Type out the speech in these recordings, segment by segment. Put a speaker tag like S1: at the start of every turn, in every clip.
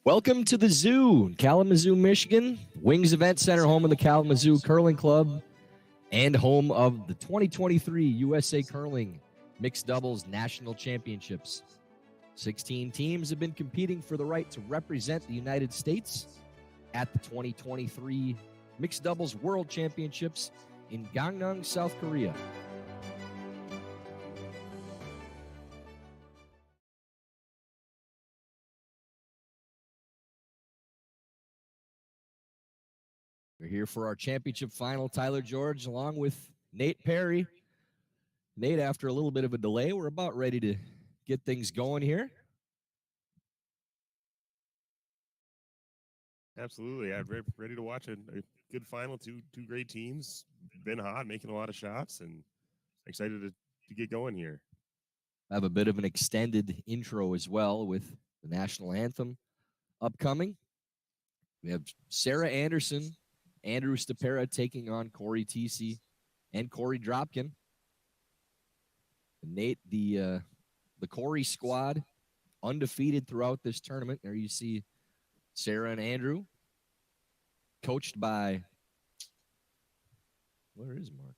S1: Welcome to the zoo in Kalamazoo, Michigan. Wings Event Center, home of the Kalamazoo Curling Club and home of the 2023 USA Curling Mixed Doubles National Championships. 16 teams have been competing for the right to represent the United States at the 2023 Mixed Doubles World Championships in Gangneung, South Korea. We're here for our championship final. Tyler George along with Nate Perry. Nate, after a little bit of a delay, we're about ready to get things going here.
S2: Absolutely. I'm ready to watch a good final. Two great teams. Been hot, making a lot of shots, and excited to get going here.
S1: I have a bit of an extended intro as well with the national anthem upcoming. We have Sarah Anderson, Andrew Stopera taking on Cory Thiesse and Corey Dropkin. And Nate, the Korey squad, undefeated throughout this tournament. There you see Sarah and Andrew, coached by, where is Mark?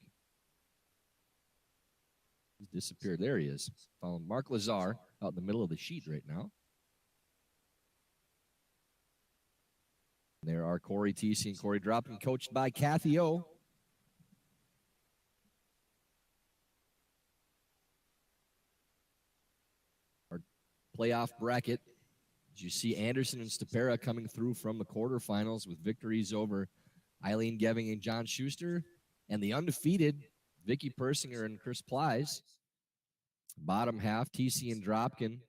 S1: He's disappeared. There he is. Following Mark Lazar out in the middle of the sheet right now. There are Cory Thiesse and Corey Dropkin, coached by Kathy O. Our playoff bracket, as you see Anderson and Stopera coming through from the quarterfinals with victories over Eileen Geving and John Schuster, and the undefeated Vicky Persinger and Chris Plies. Bottom half, Thiesse and Dropkin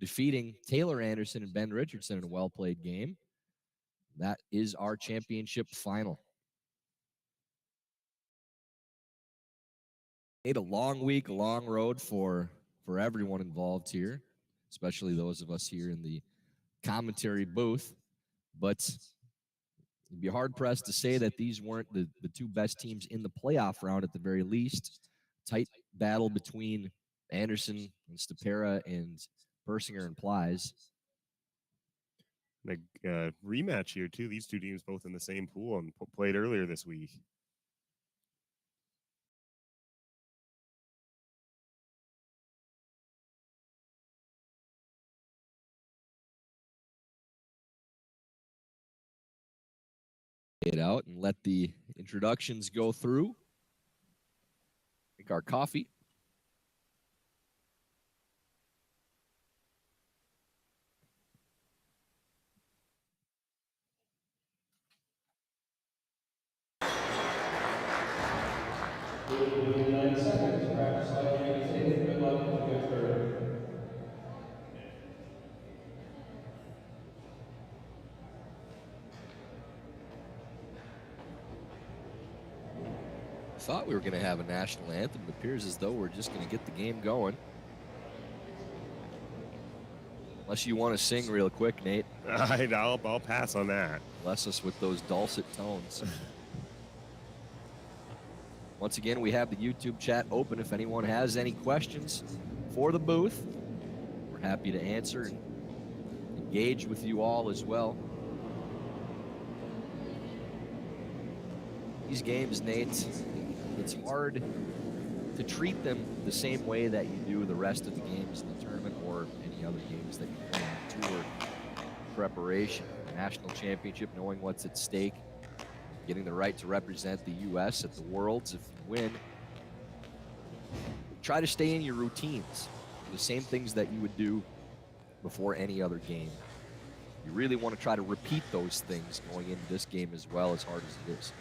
S1: defeating Taylor Anderson and Ben Richardson in a well-played game. That is our championship final. Made a long week, a long road for everyone involved here, especially those of us here in the commentary booth. But you'd be hard-pressed to say that these weren't the two best teams in the playoff round at the very least. Tight battle between Anderson and Stopera and Persinger and Plies.
S2: The rematch here, too. These two teams both in the same pool and played earlier this week.
S1: It out and let the introductions go through. Drink our coffee. Thought we were going to have a national anthem. It appears as though we're just going to get the game going. Unless you want to sing real quick, Nate.
S2: I'll pass on that.
S1: Bless us with those dulcet tones. Once again, we have the YouTube chat open. If anyone has any questions for the booth, we're happy to answer and engage with you all as well. These games, Nate, it's hard to treat them the same way that you do the rest of the games in the tournament or any other games that you play in tour preparation. The national championship, knowing what's at stake, getting the right to represent the U.S. at the Worlds if you win. Try to stay in your routines, the same things that you would do before any other game. You really want to try to repeat those things going into this game as well, as hard as it is.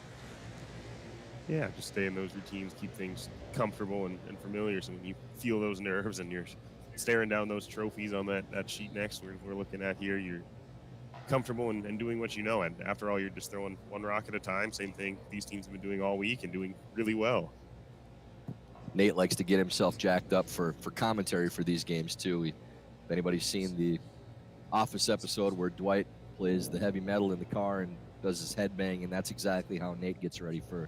S2: Yeah, just stay in those routines, keep things comfortable and familiar, so when you feel those nerves and you're staring down those trophies on that sheet next we're looking at here, you're comfortable and doing what you know. And after all, you're just throwing one rock at a time. Same thing these teams have been doing all week and doing really well.
S1: Nate likes to get himself jacked up for commentary for these games, too. If anybody's seen the Office episode where Dwight plays the heavy metal in the car and does his headbang, and that's exactly how Nate gets ready for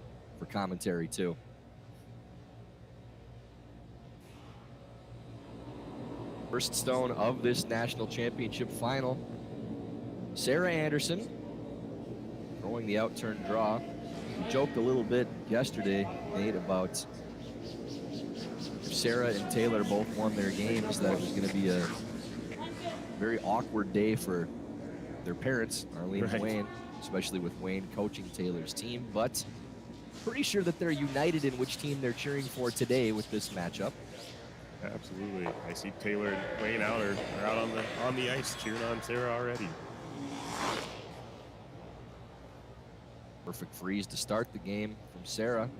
S1: commentary too. First stone of this national championship final. Sarah Anderson throwing the out-turn draw. We joked a little bit yesterday, Nate, about if Sarah and Taylor both won their games, that it was going to be a very awkward day for their parents, Arlene and Wayne, especially with Wayne coaching Taylor's team. But pretty sure that they're united in which team they're cheering for today with this matchup.
S2: Absolutely. I see Taylor and Wayne out on the ice cheering on Sarah already.
S1: Perfect freeze to start the game from Sarah.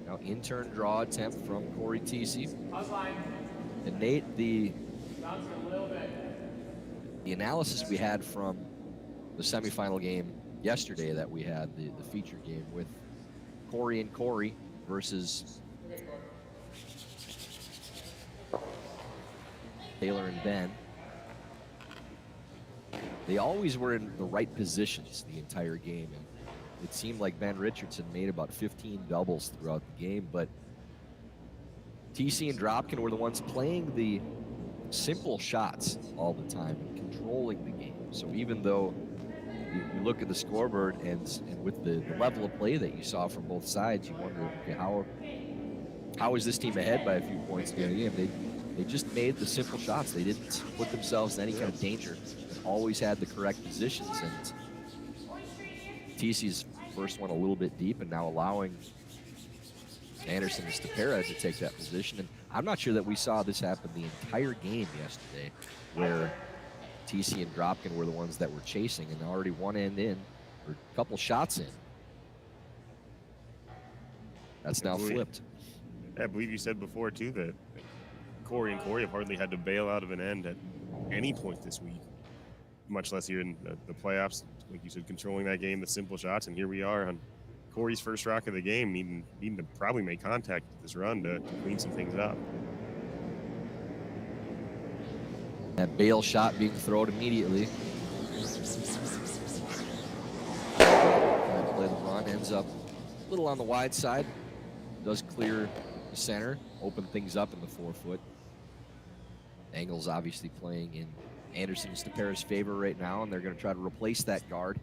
S1: Now in-turn draw attempt from Cory Thiesse. And Nate, the analysis we had from the semifinal game yesterday that we had, the feature game with Cory and Korey versus Taylor and Ben. They always were in the right positions the entire game, and it seemed like Ben Richardson made about 15 doubles throughout the game, but Thiesse and Dropkin were the ones playing the simple shots all the time and controlling the game. So even though you look at the scoreboard and with the level of play that you saw from both sides, you wonder, okay, how is this team ahead by a few points in the game? They just made the simple shots. They didn't put themselves in any kind of danger. They always had the correct positions. And Thiesse's first one a little bit deep, and now allowing Anderson and Stopera to take that position. And I'm not sure that we saw this happen the entire game yesterday, where Thiesse and Dropkin were the ones that were chasing, and already one end in, or a couple shots in. That's now flipped.
S2: I believe you said before, too, that Cory and Korey have hardly had to bail out of an end at any point this week, much less here in the playoffs. Like you said, controlling that game, the simple shots, and here we are on Corey's first rock of the game, needing to probably make contact with this run to clean some things up.
S1: That bail shot being thrown immediately. Play the run, ends up a little on the wide side. Does clear the center, open things up in the 4-foot. Angle's obviously playing in Anderson and Stopera's favor right now, and they're going to try to replace that guard.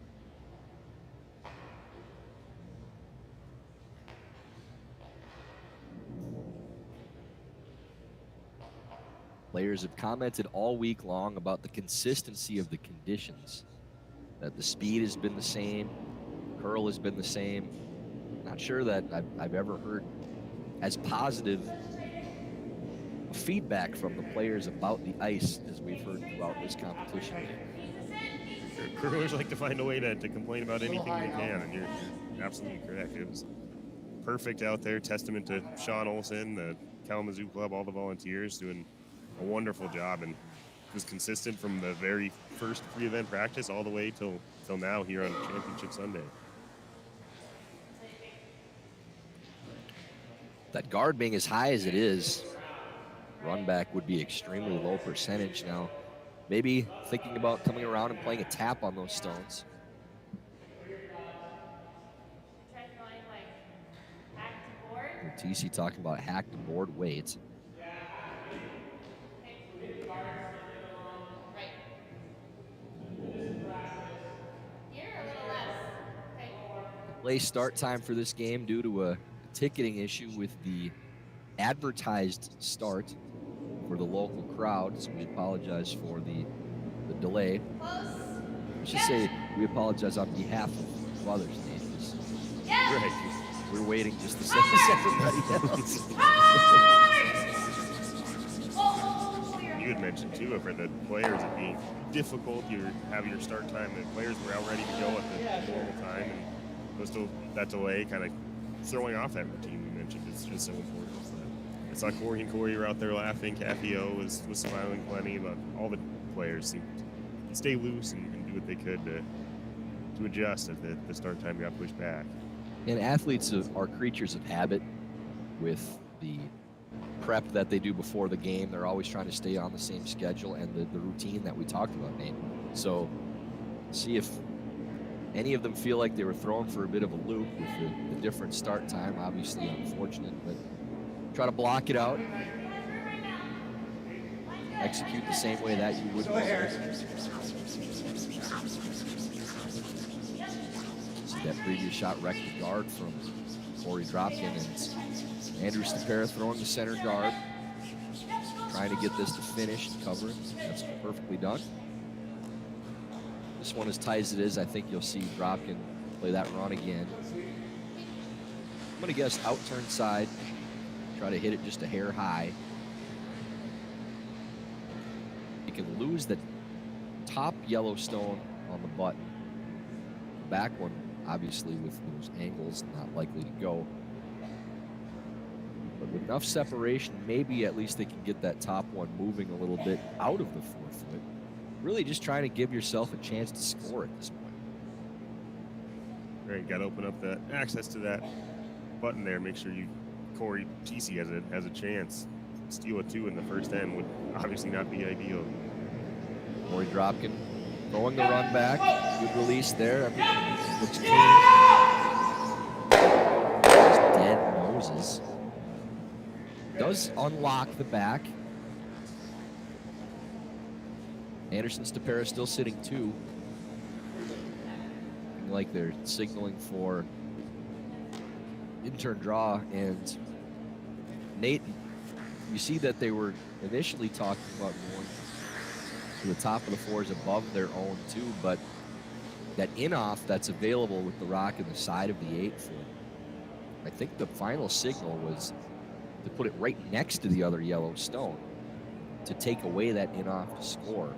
S1: Players have commented all week long about the consistency of the conditions, that the speed has been the same, curl has been the same. Not sure that I've ever heard as positive feedback from the players about the ice as we've heard throughout this competition.
S2: Curlers like to find a way to complain about anything they can, and you're absolutely correct. It was perfect out there. Testament to Sean Olsen, the Kalamazoo club, all the volunteers doing a wonderful job, and it was consistent from the very first pre-event practice all the way till now here on Championship Sunday.
S1: That guard being as high as it is, run back would be extremely low percentage now. Maybe thinking about coming around and playing a tap on those stones. Thiesse talking about hacked board weights. Late start time for this game due to a ticketing issue with the advertised start for the local crowd, so we apologize for the delay. I should say we apologize on behalf of others. Right. We're waiting just the same as everybody else.
S2: You had mentioned too for the players it being difficult. You have your start time. The players were out ready to go at the normal time, and still that delay kind of throwing off that routine we mentioned. It's just so important. I saw Cory and Korey were out there laughing. Kathy O was smiling plenty, but all the players seemed to stay loose and do what they could to adjust as the start time got pushed back.
S1: And athletes are creatures of habit with the prep that they do before the game. They're always trying to stay on the same schedule and the routine that we talked about, Nate. So see if any of them feel like they were thrown for a bit of a loop with the different start time. Obviously unfortunate, but try to block it out. Execute the same way that you would normally. That previous shot wrecked the guard from Cory Dropkin, and Andrew Stopera throwing the center guard, trying to get this to finish and cover it. That's perfectly done. This one, as tight as it is, I think you'll see Dropkin play that run again. I'm gonna guess out turn side, try to hit it just a hair high. You can lose the top yellow stone on the button. The back one, obviously with those angles, not likely to go. But with enough separation, maybe at least they can get that top one moving a little bit out of the forefoot. Really just trying to give yourself a chance to score at this point.
S2: Right, got to open up that access to that button there. Make sure Cory Thiesse has a chance. Steal a 2 in the first end would obviously not be ideal.
S1: Cory Dropkin throwing the run back. Good release there. Everything looks clean. Just dead noses. Does unlock the back. Anderson Stopera still sitting 2. Like they're signaling for in-turn draw. And Nate, you see that they were initially talking about going to the top of the fours above their own too, but that in-off that's available with the rock in the side of the 8 foot, I think the final signal was to put it right next to the other yellow stone to take away that in-off to score.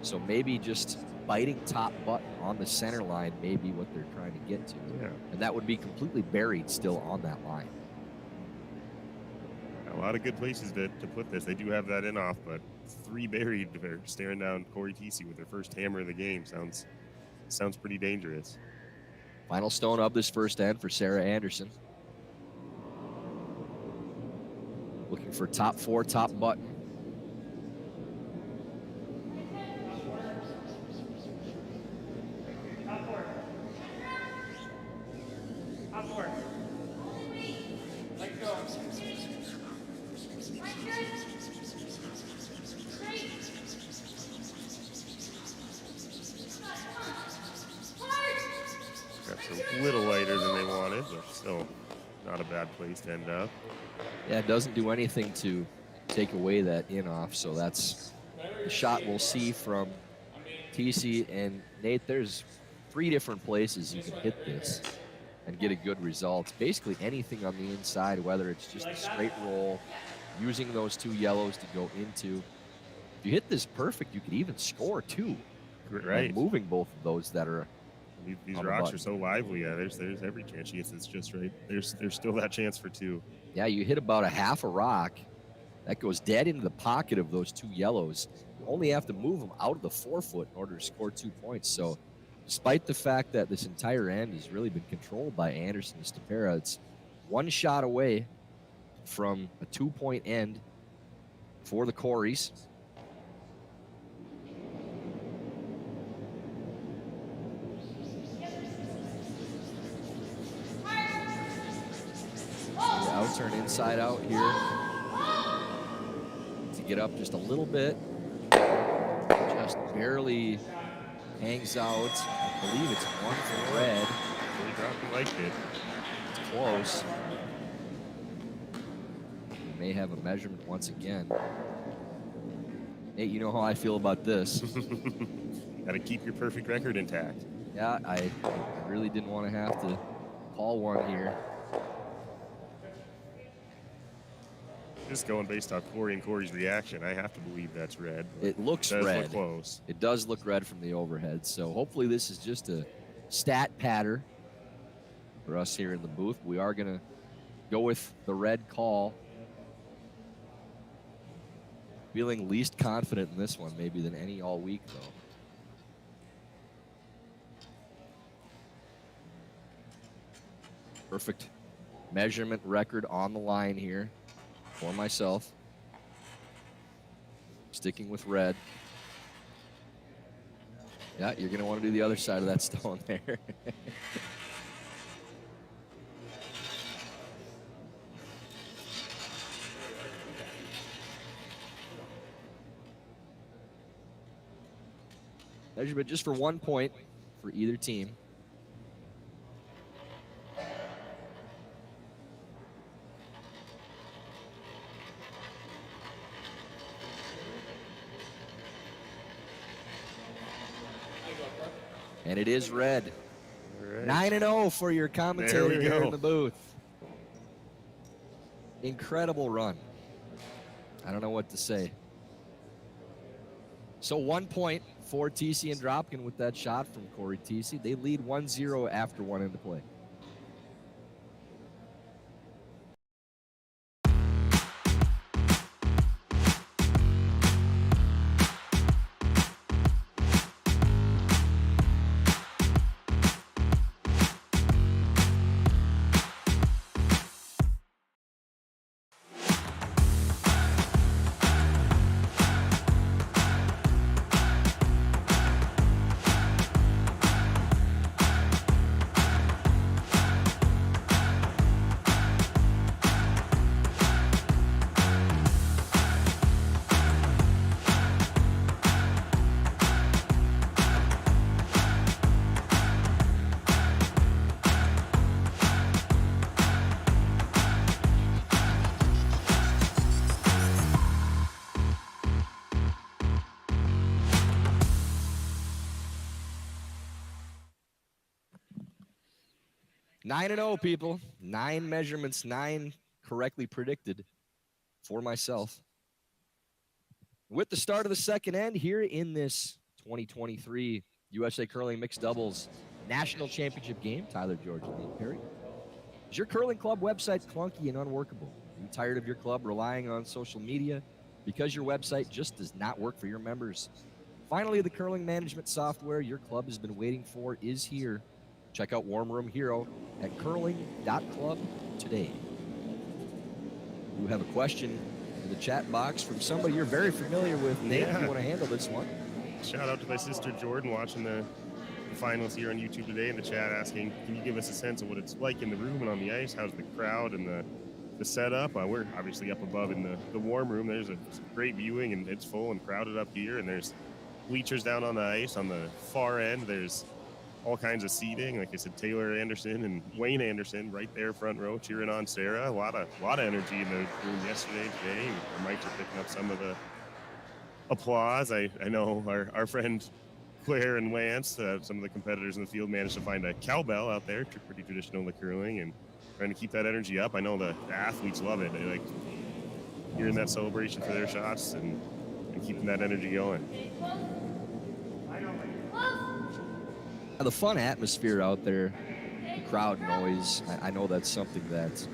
S1: So maybe just biting top button on the center line may be what they're trying to get to.
S2: Yeah.
S1: And that would be completely buried still on that line.
S2: A lot of good places to put this. They do have that in off, but 3 buried. They're staring down Cory Thiesse with their first hammer of the game. Sounds pretty dangerous.
S1: Final stone of this first end for Sarah Anderson. Looking for top 4, top button.
S2: A little lighter than they wanted, but still not a bad place to end up.
S1: Yeah, it doesn't do anything to take away that in-off, so that's the shot we'll see from Thiesse. And Nate, there's 3 different places you can hit this and get a good result. Basically anything on the inside, whether it's just a straight roll, using those 2 yellows to go into. If you hit this perfect, you could even score 2.
S2: Right.
S1: And moving both of those that are
S2: These rocks are so lively. Yeah, there's every chance she gets this just right. There's still that chance for 2.
S1: Yeah, you hit about a half a rock. That goes dead into the pocket of those 2 yellows. You only have to move them out of the forefoot in order to score 2 points. So despite the fact that this entire end has really been controlled by Anderson and Stopera, it's 1 shot away from a 2-point end for the Coreys. Turn inside out here to get up just a little bit. Just barely hangs out. I believe it's 1 for red.
S2: Really liked it.
S1: It's close. We may have a measurement once again. Nate, you know how I feel about this.
S2: Got to keep your perfect record intact.
S1: Yeah, I really didn't want to have to call one here.
S2: Just going based on Cory and Cory's reaction, I have to believe that's red.
S1: It looks
S2: red.
S1: red.
S2: Look close.
S1: It does look red from the overhead. So hopefully this is just a stat patter for us here in the booth. We are going to go with the red call. Feeling least confident in this one maybe than any all week, though. Perfect measurement record on the line here for myself. Sticking with red. Yeah, you're going to want to do the other side of that stone there. Measurement just for 1 point for either team. And it is red.
S2: Right.
S1: 9-0 for your commentator here in the booth. Incredible run. I don't know what to say. So 1 point for Thiesse and Dropkin with that shot from Cory Thiesse. They lead 1-0 after one into play. Nine and 0, people. 9 measurements, 9 correctly predicted for myself. With the start of the second end here in this 2023 USA Curling Mixed Doubles National Championship game, Tyler George and Nate Perry. Is your curling club website clunky and unworkable? Are you tired of your club relying on social media because your website just does not work for your members? Finally, the curling management software your club has been waiting for is here. Check out Warm Room Hero at curling.club today. You have a question in the chat box from somebody you're very familiar with. Nate,
S2: Yeah.
S1: you want to handle this one?
S2: Shout out to my sister Jordan watching the finals here on YouTube today in the chat, asking, can you give us a sense of what it's like in the room and on the ice? How's the crowd and the setup? We're obviously up above in the warm room. There's a great viewing, and it's full and crowded up here. And there's bleachers down on the ice. On the far end, there's all kinds of seating. Like I said, Taylor Anderson and Wayne Anderson right there front row cheering on Sarah. A lot of energy in the room yesterday, today. Our mics are picking up some of the applause. I know our friend Claire and Lance, some of the competitors in the field, managed to find a cowbell out there, pretty traditional in the curling, and trying to keep that energy up. I know the athletes love it. They like hearing that celebration for their shots and keeping that energy going.
S1: The fun atmosphere out there, the crowd noise, I know that's something that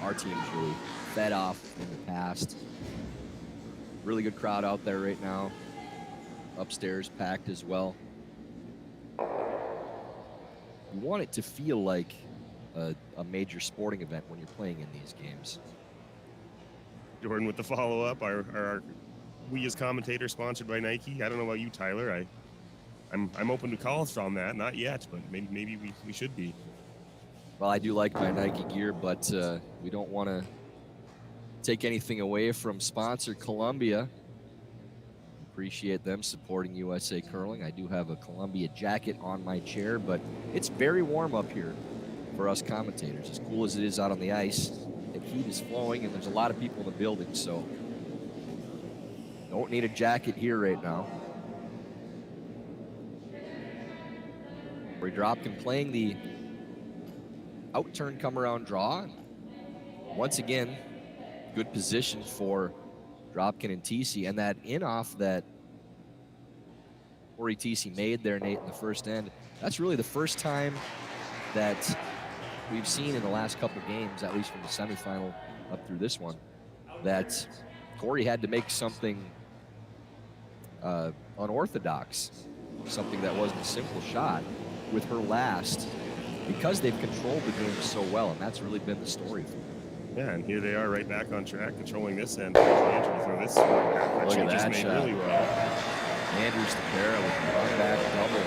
S1: our team's really fed off in the past. Really good crowd out there right now. Upstairs packed as well. You want it to feel like a major sporting event when you're playing in these games.
S2: Jordan with the follow-up. Our we as commentators sponsored by Nike. I don't know about you, Tyler. I'm open to calls on that. Not yet, but maybe we should be.
S1: Well, I do like my Nike gear, but we don't want to take anything away from sponsor Columbia. Appreciate them supporting USA Curling. I do have a Columbia jacket on my chair, but it's very warm up here for us commentators. As cool as it is out on the ice, the heat is flowing, and there's a lot of people in the building, so don't need a jacket here right now. Cory Dropkin playing the out-turn come-around draw. Once again, good position for Dropkin and Thiesse, and that in-off that Cory Thiesse made there, Nate, in the first end, that's really the first time that we've seen in the last couple of games, at least from the semifinal up through this one, that Cory had to make something unorthodox, something that wasn't a simple shot with her last, because they've controlled the game so well, and that's really been the story for them.
S2: Yeah, and here they are right back on track, controlling this end. Throw this.
S1: Look at that
S2: made
S1: shot.
S2: really well.
S1: Andrew Stopera with a run back double.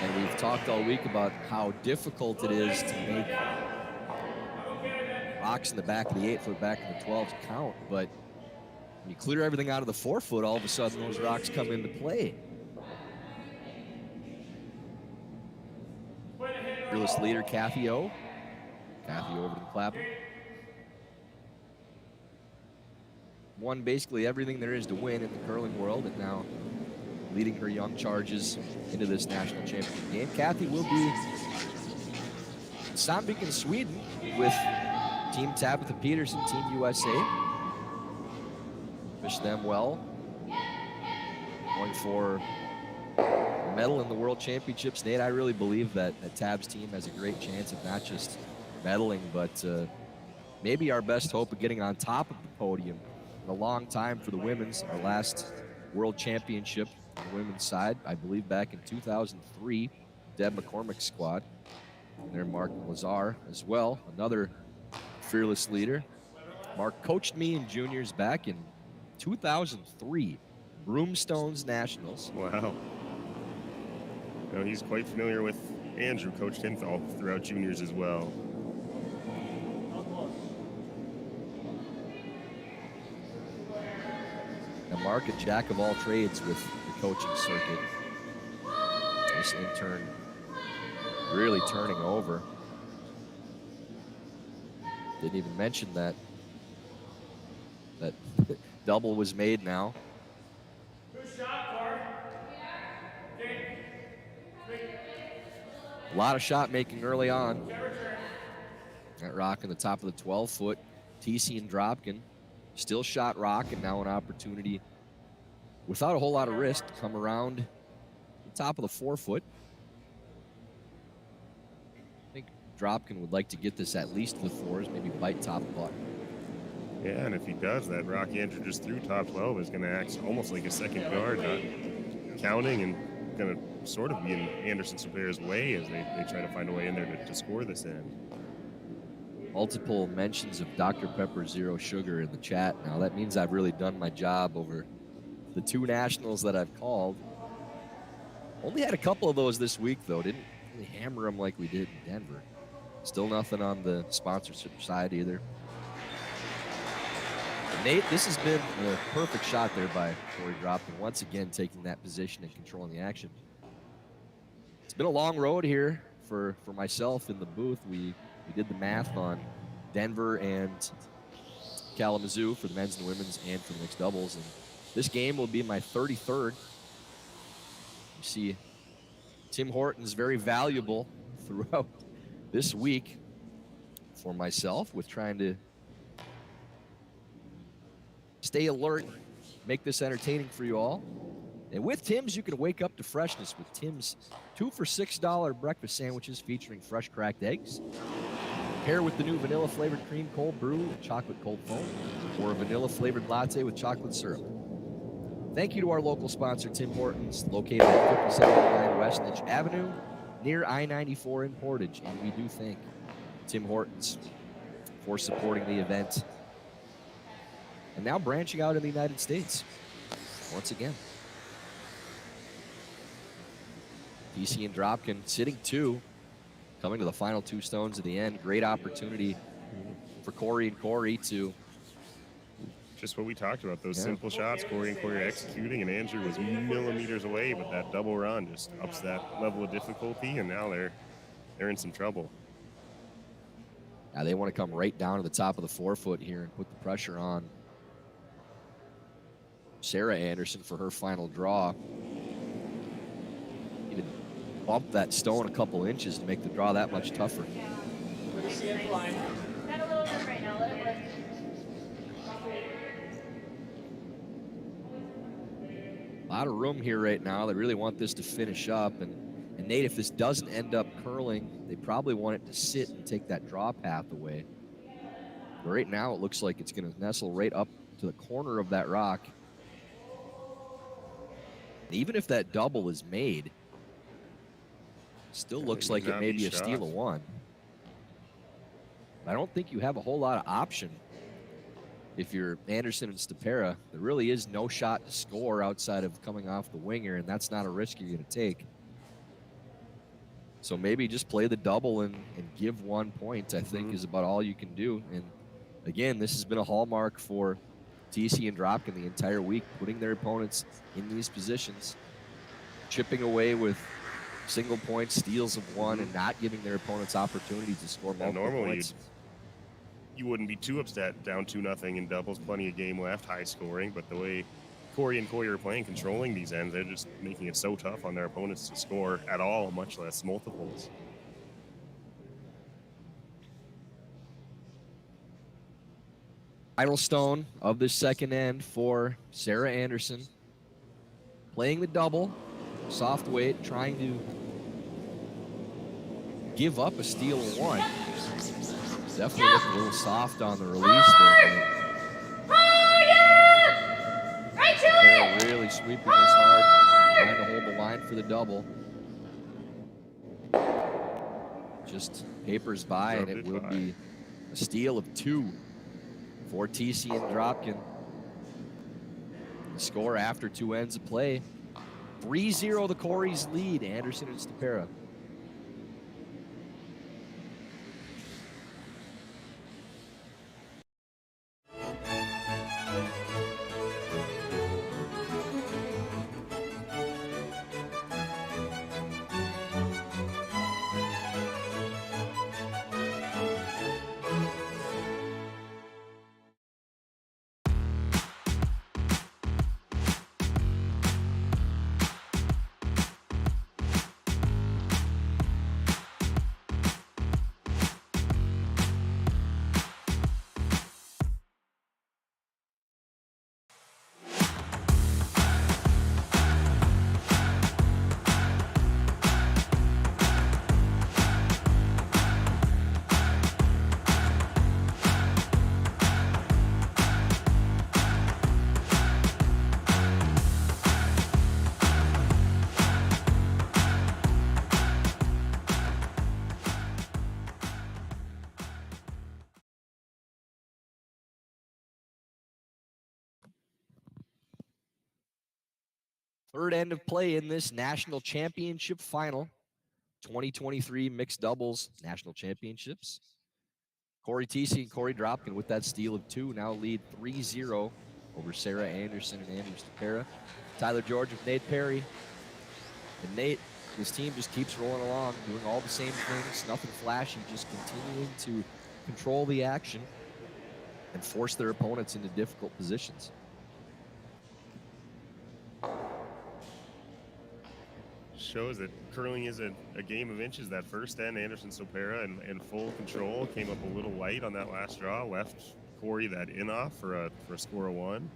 S1: And we've talked all week about how difficult it is to make rocks in the back of the 8-foot, back in the 12s count. But when you clear everything out of the 4-foot, all of a sudden those rocks come into play. Fearless leader, Kathy O. Kathy over to the clapper. Won basically everything there is to win in the curling world, and now leading her young charges into this national championship game. Kathy will be in Sandviken, Sweden, with Team Tabitha Peterson, Team USA. Wish them well. Going for a medal in the World Championships. Nate, I really believe that Tab's team has a great chance of not just medaling, but maybe our best hope of getting on top of the podium in a long time for the women's. Our last World Championship on the women's side, I believe back in 2003, Deb McCormick's squad. And there Mark Lazar as well, another fearless leader. Mark coached me in juniors back in 2003, Broomstones Nationals.
S2: Wow. You know, he's quite familiar with Andrew, coached him all throughout juniors as well.
S1: Now Mark, a jack of all trades with the coaching circuit. This intern really turning over. Didn't even mention that double was made now. A lot of shot making early on. That rock in the top of the 12-foot. Thiesse and Dropkin still shot rock, and now an opportunity without a whole lot of risk to come around the top of the 4-foot. I think Dropkin would like to get this at least to the 4s, maybe bite top buck.
S2: Yeah, and if he does, that rock Andrew just threw top 12 is going to act almost like a second guard, not counting, and going to sort of be in Anderson Stopera's way as they try to find a way in there to score this end.
S1: Multiple mentions of Dr. Pepper Zero Sugar in the chat. Now that means I've really done my job over the 2 nationals that I've called. Only had a couple of those this week, though. Didn't really hammer them like we did in Denver. Still nothing on the sponsorship side either. And Nate, this has been the perfect shot there by Cory Dropkin, once again taking that position and controlling the action. It's been a long road here for myself in the booth. We did the math on Denver and Kalamazoo for the men's and women's and for the mixed doubles. And this game will be my 33rd. You see Tim Hortons very valuable throughout this week for myself with trying to stay alert, make this entertaining for you all. And with Tim's, you can wake up to freshness with Tim's 2 for $6 breakfast sandwiches featuring fresh cracked eggs. Pair with the new vanilla-flavored cream cold brew with chocolate cold foam, or a vanilla-flavored latte with chocolate syrup. Thank you to our local sponsor, Tim Hortons, located at 5709 West Niche Avenue, near I-94 in Portage. And we do thank Tim Hortons for supporting the event. And now branching out in the United States, once again. Thiesse and Dropkin sitting 2. Coming to the final 2 stones at the end. Great opportunity for Cory and Korey to...
S2: Just what we talked about, those simple shots Cory and Korey are executing, and Andrew was millimeters away, but that double run just ups that level of difficulty, and now they're in some trouble.
S1: Now they want to come right down to the top of the 4-foot here and put the pressure on Sarah Anderson for her final draw. Need to bump that stone a couple inches to make the draw that much tougher. A lot of room here right now. They really want this to finish up. And Nate, if this doesn't end up curling, they probably want it to sit and take that draw path away. But right now, it looks like it's going to nestle right up to the corner of that rock. And even if that double is made, still looks like it may be a steal of 1. I don't think you have a whole lot of option if you're Anderson and Stopera, there really is no shot to score outside of coming off the winger, and that's not a risk you're going to take. So maybe just play the double and give 1 point, I think, is about all you can do. And again, this has been a hallmark for Thiesse and Dropkin the entire week, putting their opponents in these positions, chipping away with single points, steals of 1, and not giving their opponents opportunities to score multiple points.
S2: You wouldn't be too upset down 2-0 in doubles, plenty of game left, high scoring, but the way Cory and Korey are playing, controlling these ends, they're just making it so tough on their opponents to score at all, much less multiples.
S1: Final stone of this second end for Sarah Anderson. Playing the double, soft weight, trying to give up a steal of 1. Definitely looking a little soft on the release there. Really sweeping this hard, trying to hold the line for the double. Just papers by, and it will be a steal of 2 for Thiesse and Dropkin. The score after 2 ends of play. 3-0 the Coreys lead, Anderson and Stopera. Third end of play in this national championship final, 2023 mixed doubles national championships. Cory Thiesse and Cory Dropkin with that steal of 2 now lead 3-0 over Sarah Anderson and Andrew Stopera. Tyler George with Nate Perry. And Nate, his team just keeps rolling along, doing all the same things, nothing flashy, just continuing to control the action and force their opponents into difficult positions.
S2: Shows that curling is a game of inches. That first end, Anderson Stopera in full control, came up a little light on that last draw, left Cory that in off for a score of 1. And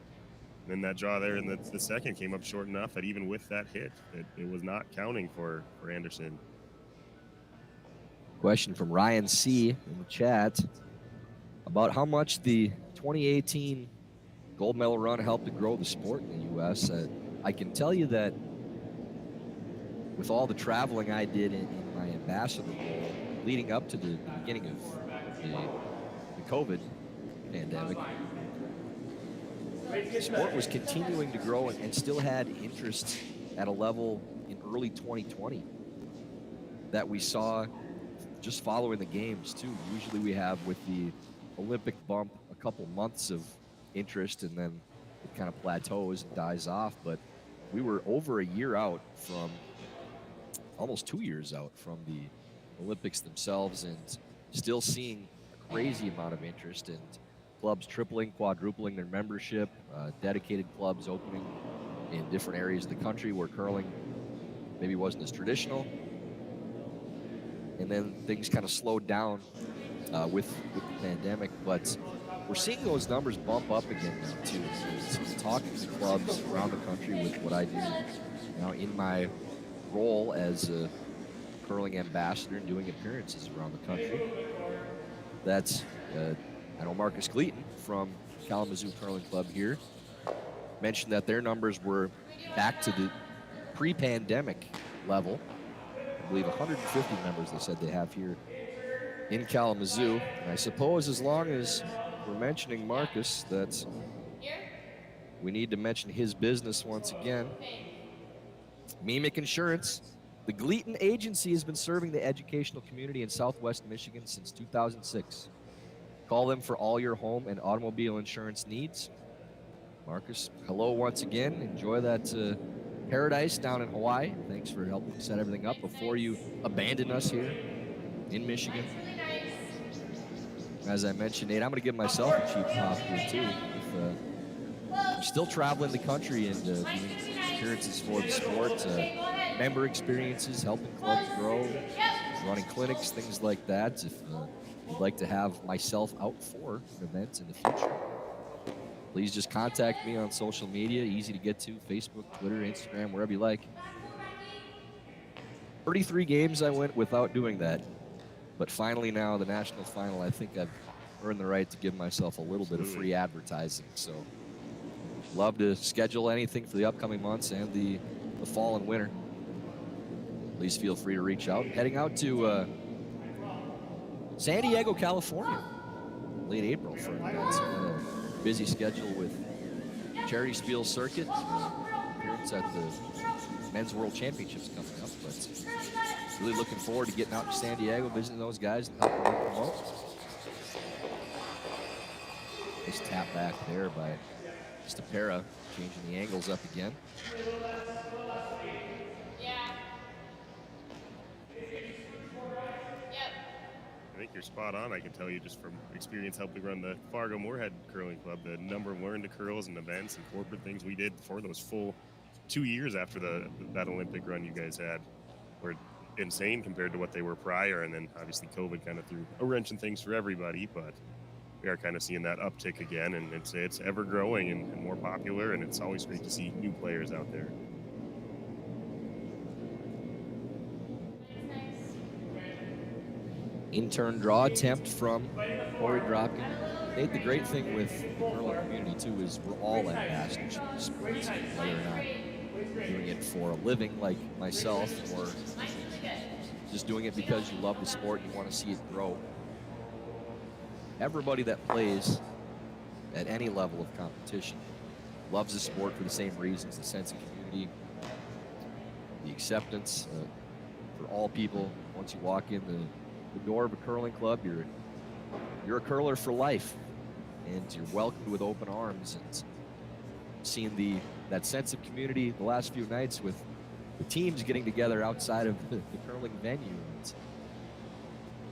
S2: then that draw there in the second came up short enough that even with that hit, it was not counting for Anderson.
S1: Question from Ryan C. in the chat about how much the 2018 gold medal run helped to grow the sport in the U.S. I can tell you that with all the traveling I did in my ambassador role leading up to the beginning of the COVID pandemic, the sport was continuing to grow and still had interest at a level in early 2020 that we saw just following the games too. Usually we have with the Olympic bump a couple months of interest and then it kind of plateaus and dies off, but we were over a year out from almost 2 years out from the Olympics themselves and still seeing a crazy amount of interest and clubs tripling, quadrupling their membership, dedicated clubs opening in different areas of the country where curling maybe wasn't as traditional. And then things kind of slowed down with the pandemic, but we're seeing those numbers bump up again now too. So talking to clubs around the country with what I do now in my role as a curling ambassador and doing appearances around the country. That's, I know Marcus Gleaton from Kalamazoo Curling Club here mentioned that their numbers were back to the pre-pandemic level. I believe 150 members they said they have here in Kalamazoo. And I suppose as long as we're mentioning Marcus, that we need to mention his business once again. Mimic Insurance. The Gleaton Agency has been serving the educational community in Southwest Michigan since 2006. Call them for all your home and automobile insurance needs. Marcus, hello once again. Enjoy that paradise down in Hawaii. Thanks for helping set everything up before you abandon us here in Michigan. As I mentioned, Nate, I'm going to give myself a cheap pop here too. If, I'm still traveling the country and doing appearances for the sport, member experiences, helping clubs grow, running clinics, things like that. If you'd like to have myself out for an event in the future, please just contact me on social media. Easy to get to: Facebook, Twitter, Instagram, wherever you like. 33 games I went without doing that. But finally now, the national final, I think I've earned the right to give myself a little bit of free advertising. So love to schedule anything for the upcoming months and the fall and winter. Please feel free to reach out. Heading out to San Diego, California, late April for an event. A busy schedule with Charity Spiel Circuit, appearance at the Men's World Championships coming up. But really looking forward to getting out to San Diego, visiting those guys and helping them promote. Nice tap back there by Stopera, changing the angles up again.
S2: I think you're spot on. I can tell you just from experience helping run the Fargo Moorhead Curling Club, the number of learn to curls and events and corporate things we did for those full 2 years after that Olympic run you guys had were insane compared to what they were prior. And then obviously COVID kind of threw a wrench in things for everybody, but we are kind of seeing that uptick again, and it's ever growing and more popular, and it's always great to see new players out there.
S1: In-turn draw attempt from Cory Dropkin. Nate, the great thing with the curling community too is we're all ambassadors for the sports, whether or not doing it for a living like myself or just doing it because you love the sport and you want to see it grow. Everybody that plays at any level of competition loves the sport for the same reasons: the sense of community, the acceptance for all people. Once you walk in the door of a curling club, you're a curler for life, and you're welcomed with open arms. And seeing that sense of community the last few nights with the teams getting together outside of the curling venue and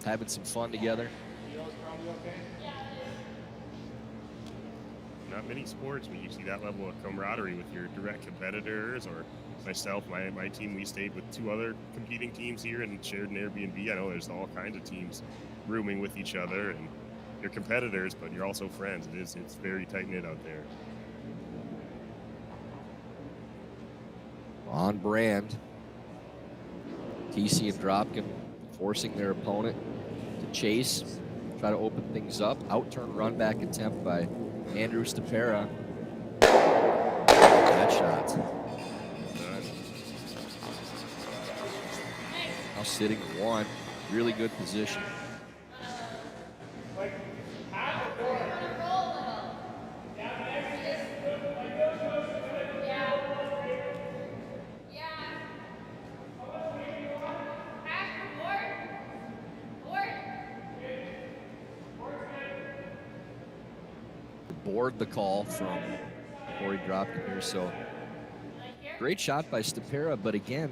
S1: having some fun together.
S2: Not many sports where you see that level of camaraderie with your direct competitors, or myself, my team, we stayed with 2 other competing teams here and shared an Airbnb. I know there's all kinds of teams rooming with each other, and you're competitors, but you're also friends. It's very tight-knit out there.
S1: On brand. Thiesse and Dropkin forcing their opponent to chase, try to open things up. Out-turn run back attempt by Andrew Stopera. That shot. Now sitting 1. Really good position. Board the call from Cory Dropkin here. So great shot by Stopera, but again,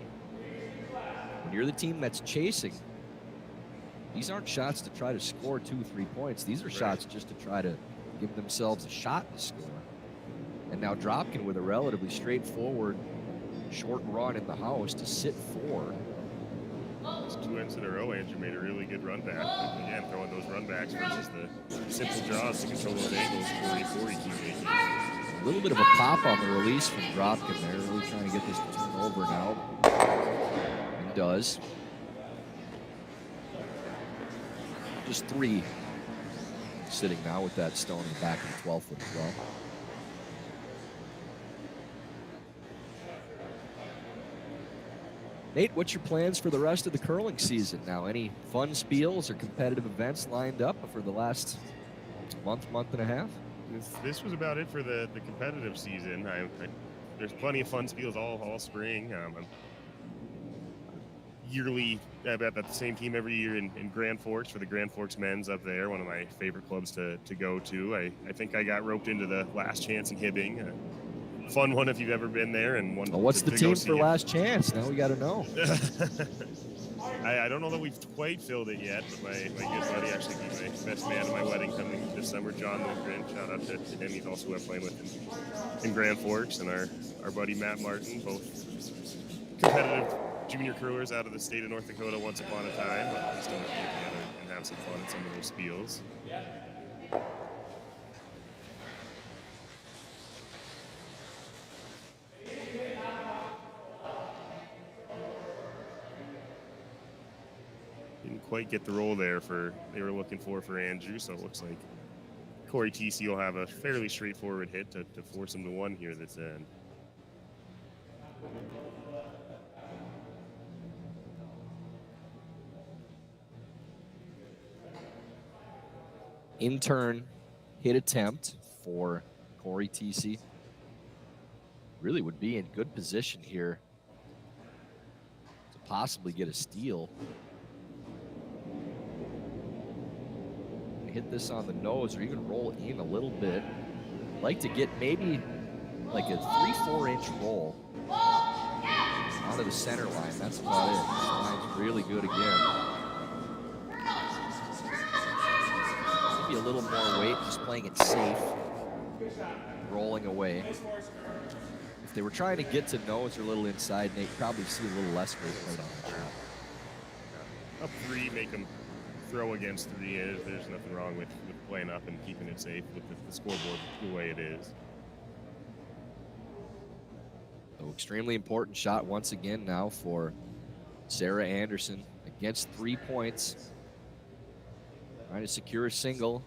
S1: when you're the team that's chasing, these aren't shots to try to score 2-3 points. These are shots just to try to give themselves a shot to score. And now Dropkin with a relatively straightforward short run in the house to sit 4.
S2: It's 2 ends in a row. Andrew made a really good run back. Again, throwing those run backs versus the simple draws to control those angles. Korey keep making.
S1: A little bit of a pop on the release from Dropkin there. Really trying to get this to turn over now. And does. Just 3 sitting now with that stone in the back of the 12th foot as well. Nate, what's your plans for the rest of the curling season now? Any fun spiels or competitive events lined up for the last month and a half.
S2: This was about it for the competitive season. There's plenty of fun spiels all spring. I'm yearly at the same team every year in Grand Forks for the Grand Forks men's up there. One of my favorite clubs to go to. I think I got roped into the Last Chance in Hibbing. Fun one if you've ever been there. And one.
S1: Well, what's the team for Last Chance? Now we got to know.
S2: I don't know that we've quite filled it yet, but my good buddy actually be my best man at my wedding coming this summer, John Lundgren. Shout out to him. He's also playing with in Grand Forks, and our buddy Matt Martin, both competitive junior curlers out of the state of North Dakota once upon a time, but we still get together and have some fun at some of those spiels. Didn't quite get the roll there they were looking for Andrew, so it looks like Cory Thiesse will have a fairly straightforward hit to force him to one here this end.
S1: In turn, hit attempt for Cory Thiesse. Really would be in good position here to possibly get a steal. Hit this on the nose or even roll in a little bit. Like to get maybe like a 3-4 inch roll onto the center line. That's about it. This line's really good again. Maybe a little more weight, just playing it safe, rolling away. If they were trying to get to nose or a little inside, Nate, probably see a little less weight played on the shot.
S2: Up three, make them throw against three. There's nothing wrong with playing up and keeping it safe with the scoreboard the way it is.
S1: So extremely important shot once again now for Sarah Anderson against 3 points. Trying to secure a single,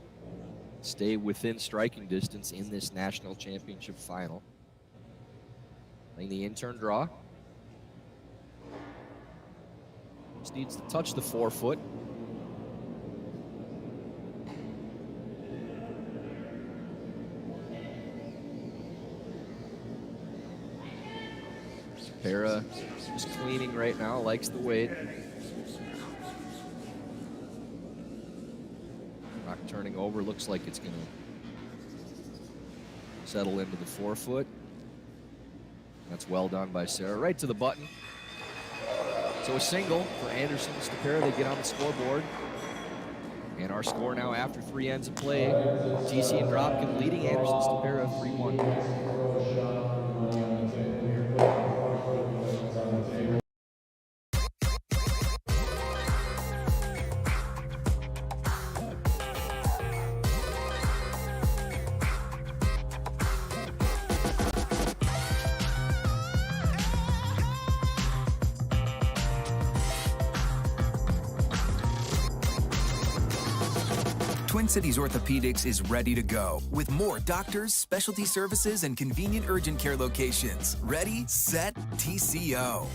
S1: stay within striking distance in this national championship final. Playing the in-turn draw. Just needs to touch the forefoot. Stopera just cleaning right now, likes the weight. Rock turning over, looks like it's gonna settle into the forefoot. That's well done by Sarah, right to the button. So a single for Anderson and Stopera, they get on the scoreboard. And our score now after 3 ends of play, Thiesse and Dropkin leading Anderson and Stopera 3-1.
S3: Twin Cities Orthopedics is ready to go with more doctors, specialty services, and convenient urgent care locations. Ready, set, TCO.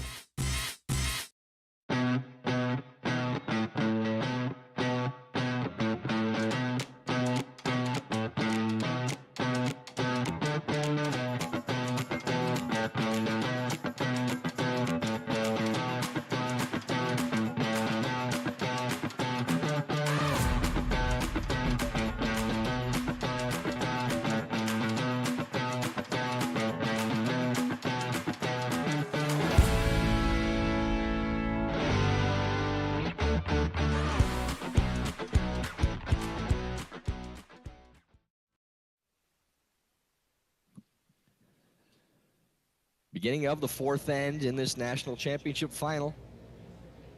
S1: Beginning of the 4th end in this national championship final.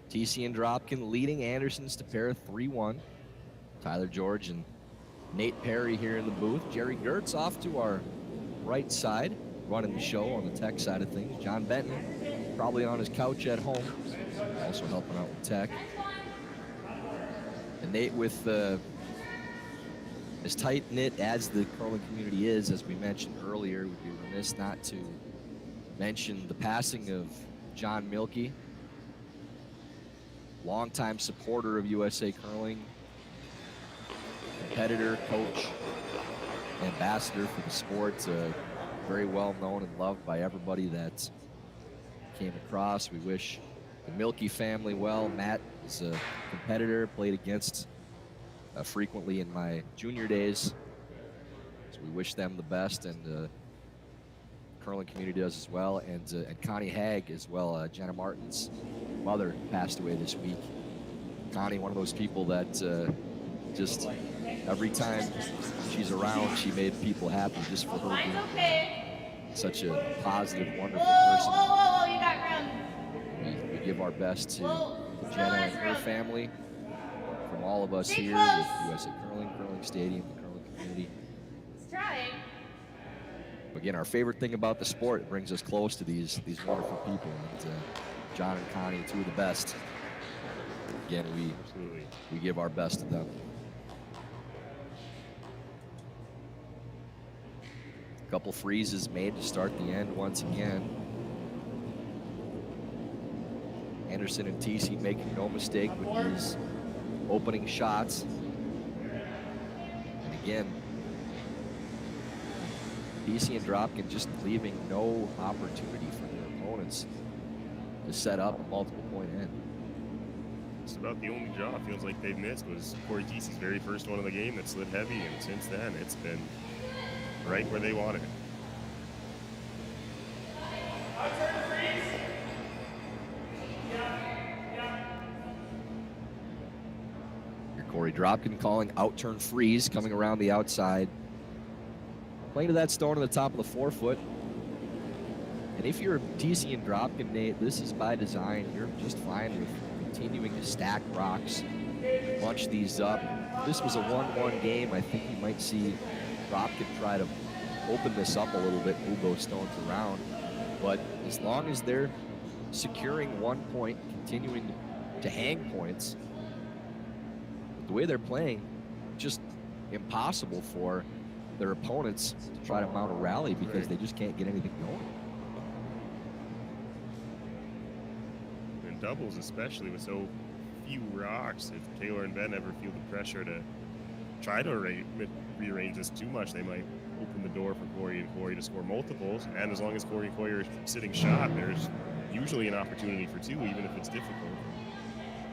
S1: Thiesse and Dropkin leading Anderson Stopera 3-1. Tyler George and Nate Perry here in the booth. Jerry Gertz off to our right side, running the show on the tech side of things. John Benton probably on his couch at home, also helping out with tech. And Nate with as tight-knit as the curling community is, as we mentioned earlier, we'd be remiss not to mention the passing of John Milkey, longtime supporter of USA Curling, competitor, coach, ambassador for the sport. Very well known and loved by everybody that came across. We wish the Milky family well. Matt is a competitor, played against frequently in my junior days. So we wish them the best, and the curling community does as well. And Connie Haig as well. Jenna Martin's mother passed away this week. Connie, one of those people that just every time she's around, she made people happy just for her being such a positive, wonderful person.
S4: You got ground.
S1: We give our best to Jenna and her family, from all of us here with USA Curling, Curling Stadium, the curling community.
S4: It's trying.
S1: Again, our favorite thing about the sport, it brings us close to these wonderful people. And John and Connie, two of the best. Again, we give our best to them. A couple freezes made to start the end once again. Anderson and Thiesse making no mistake with these opening shots. And again, Thiesse and Dropkin just leaving no opportunity for their opponents to set up a multiple point end.
S2: Just about the only draw it feels like they've missed was Cory Thiesse's very first one of the game that slid heavy, and since then it's been right where they wanted it.
S1: Here Cory Dropkin calling out-turn freeze, coming around the outside. Playing to that stone on the top of the forefoot. And if you're Thiesse and Dropkin, Nate, this is by design. You're just fine with continuing to stack rocks, bunch these up. If this was a 1-1 game, I think you might see Dropkin try to open this up a little bit, move those stones around. But as long as they're securing 1 point, continuing to hang points, the way they're playing, just impossible for their opponents to try to mount a rally because they just can't get anything going.
S2: And doubles, especially with so few rocks, if Taylor and Ben ever feel the pressure to try to rearrange this too much, they might open the door for Korey and Korey to score multiples. And as long as Korey and Korey are sitting shot, there's usually an opportunity for two, even if it's difficult.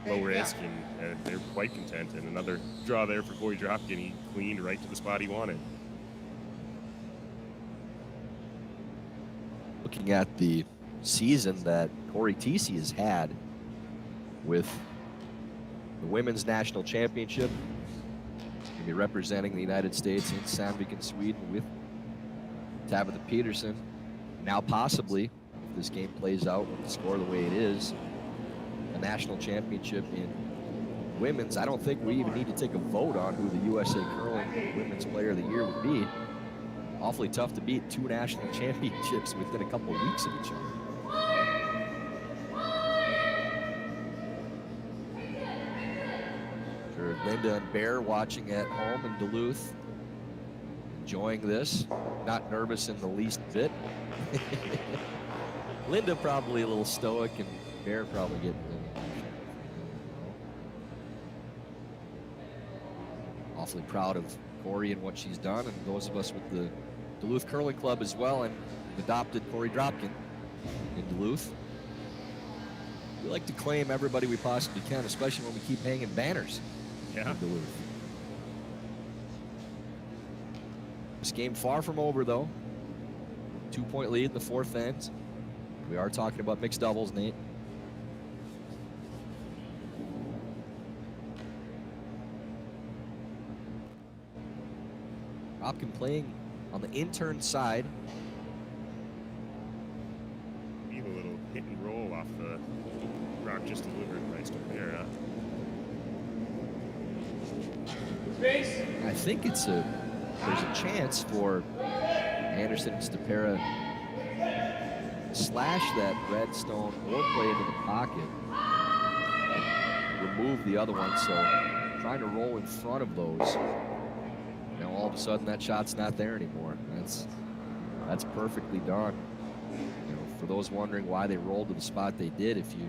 S2: Low risk, and they're quite content. And another draw there for Cory Dropkin. He cleaned right to the spot he wanted.
S1: Looking at the season that Cory Thiesse has had with the Women's National Championship, going to be representing the United States in Sandviken, Sweden with Tabitha Peterson. Now possibly, if this game plays out with the score the way it is, a national championship in women's. I don't think we even need to take a vote on who the USA Curling Women's Player of the Year would be. Awfully tough to beat 2 national championships within a couple of weeks of each other. Sure, Linda and Bear watching at home in Duluth, enjoying this, not nervous in the least bit. Linda probably a little stoic, and Bear probably getting awfully proud of Korey and what she's done, and those of us with the Duluth Curling Club as well, and adopted Cory Dropkin in Duluth. We like to claim everybody we possibly can, especially when we keep hanging banners in Duluth. This game far from over, though. 2-point lead in the fourth end. We are talking about mixed doubles, Nate. Dropkin playing on the intern side.
S2: Feel a little hit and roll off the rock just delivered by Stopera.
S1: I think there's a chance for Anderson and Stopera to slash that red stone or play into the pocket, remove the other one. So trying to roll in front of those. Now all of a sudden that shot's not there anymore. That's perfectly done. You know, for those wondering why they rolled to the spot they did, if you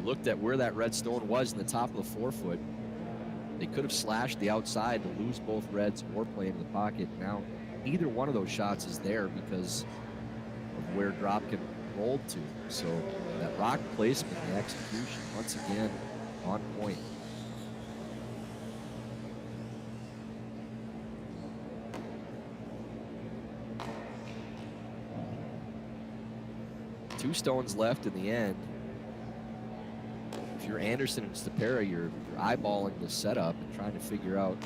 S1: looked at where that red stone was in the top of the forefoot, They could have slashed the outside to lose both reds or play into the pocket. Now, either one of those shots is there because of where Dropkin rolled to. So that rock placement, the execution, once again, on point. Two stones left in the end. If you're Anderson and Stopera, you're eyeballing this setup and trying to figure out,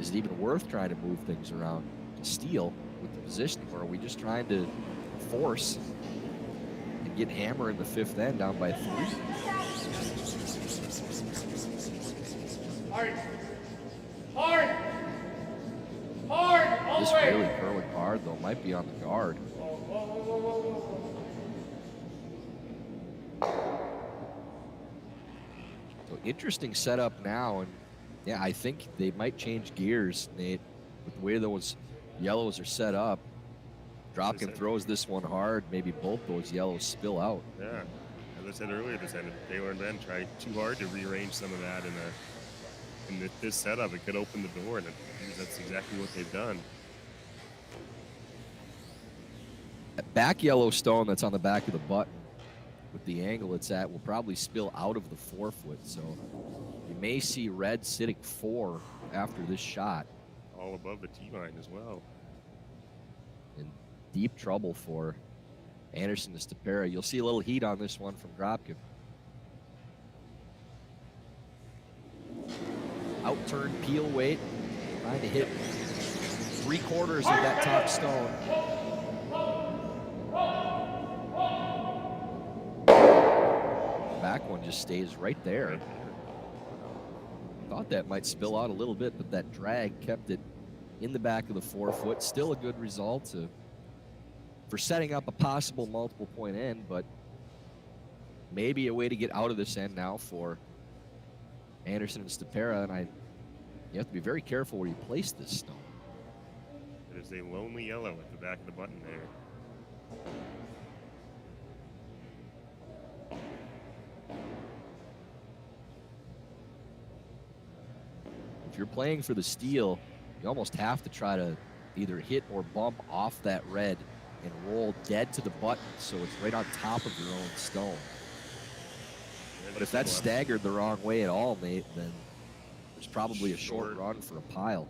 S1: is it even worth trying to move things around to steal with the positioning, or are we just trying to force and get hammer in the fifth end down by 3?
S5: Hard! All
S1: This
S5: the way!
S1: really curling hard, though, might be on the guard. So interesting setup now, and yeah, I think they might change gears, Nate, with the way those yellows are set up. Dropkin throws this one hard, maybe both those yellows spill out.
S2: Yeah, as I said earlier, this ended. Taylor and Ben tried too hard to rearrange some of that in this setup. It could open the door, and that's exactly what they've done.
S1: That back yellow stone that's on the back of the button, with the angle it's at, will probably spill out of the forefoot. So you may see red sitting 4 after this shot.
S2: All above the tee line as well.
S1: In deep trouble for Anderson and Stopera. You'll see a little heat on this one from Dropkin. Out-turn peel weight, trying to hit 3/4 of that top stone. Back one just stays right there. Thought that might spill out a little bit, but that drag kept it in the back of the forefoot. Still a good result for setting up a possible multiple point end, but maybe a way to get out of this end now for Anderson and Stopera. And you have to be very careful where you place this stone.
S2: It is a lonely yellow at the back of the button there.
S1: If you're playing for the steal, you almost have to try to either hit or bump off that red and roll dead to the button so it's right on top of your own stone. But if that's staggered the wrong way at all, Nate, then there's probably a short run for a pile.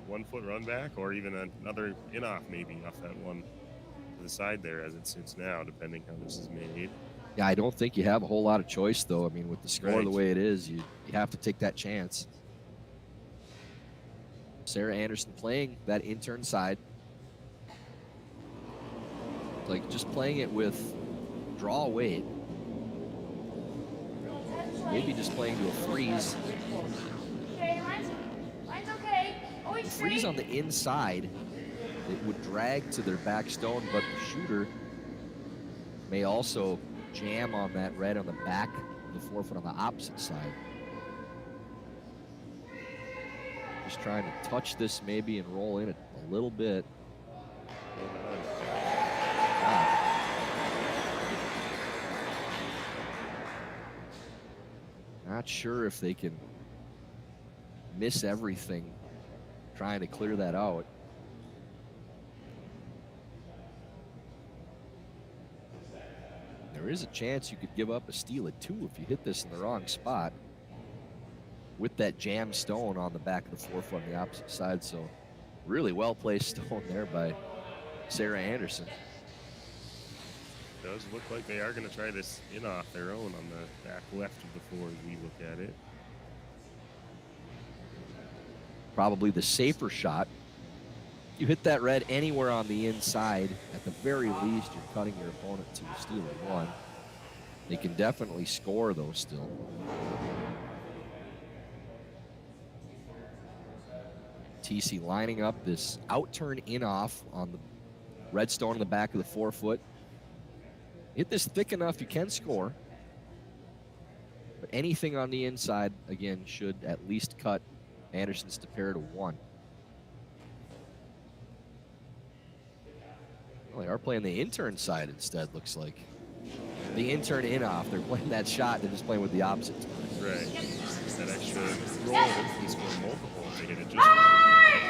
S2: One foot run back, or even another in-off maybe off that one to the side there as it sits now, depending how this is made.
S1: Yeah, I don't think you have a whole lot of choice, though. I mean, with the score
S2: Right.
S1: the way it is, you have to take that chance. Sarah Anderson playing that intern side. Like, just playing it with draw weight. Maybe just playing to a freeze.
S4: Okay, mine's okay. Always
S1: The freeze on the inside, it would drag to their back stone, but the shooter may also jam on that red on the back of the forefoot on the opposite side. Just trying to touch this maybe and roll in it a little bit. Not sure if they can miss everything trying to clear that out. There is a chance you could give up a steal at 2 if you hit this in the wrong spot with that jam stone on the back of the forefoot on the opposite side. So really well placed stone there by Sarah Anderson.
S2: It does look like they are going to try this in off their own on the back left of the floor as we look at it.
S1: Probably the safer shot. You hit that red anywhere on the inside, at the very least, you're cutting your opponent to a steal at 1. They can definitely score, though, still. Thiesse lining up this out-turn in-off on the red stone in the back of the forefoot. Hit this thick enough, you can score. But anything on the inside, again, should at least cut Anderson Stopera to 1. Well, they are playing the intern side instead, looks like. The intern in-off, they're playing that shot, they're just playing with the opposite.
S2: Right. that extra roll and score multiple if they hit it just
S4: Hard!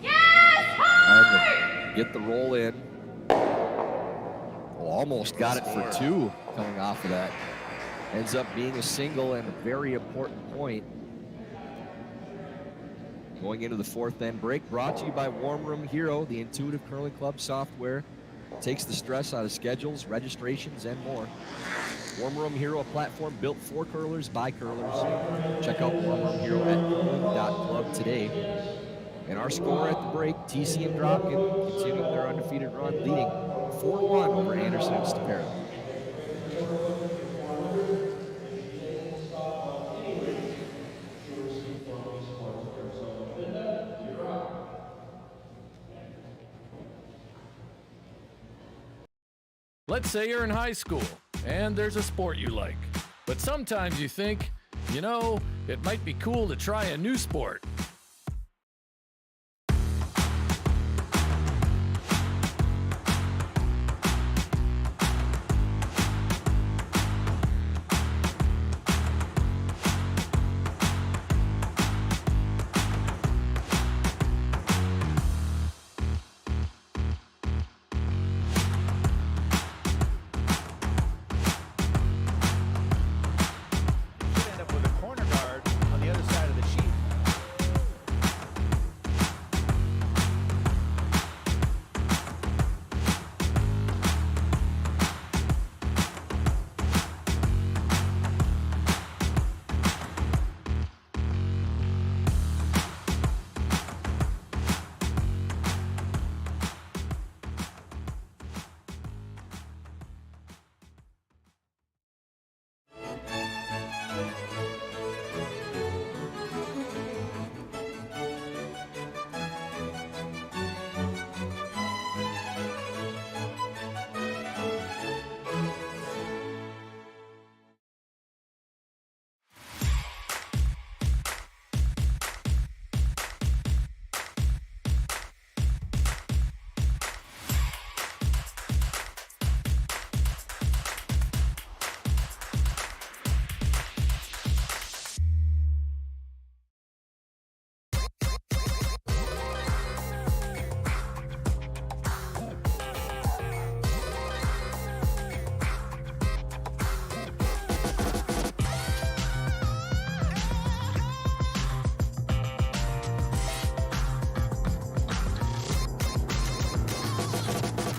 S4: Yes, hard!
S1: Get the roll in. Oh, almost got it for 2 coming off of that. Ends up being a single and a very important point. Going into the 4th end break, brought to you by Warm Room Hero, the intuitive curling club software. Takes the stress out of schedules, registrations, and more. Warm Room Hero, a platform built for curlers by curlers. Check out Warm Room Hero at curling.club today. And our score at the break, Thiesse and Dropkin continuing their undefeated run, leading 4-1 over Anderson and Stopera.
S6: Let's say you're in high school and there's a sport you like, but sometimes you think, you know, it might be cool to try a new sport.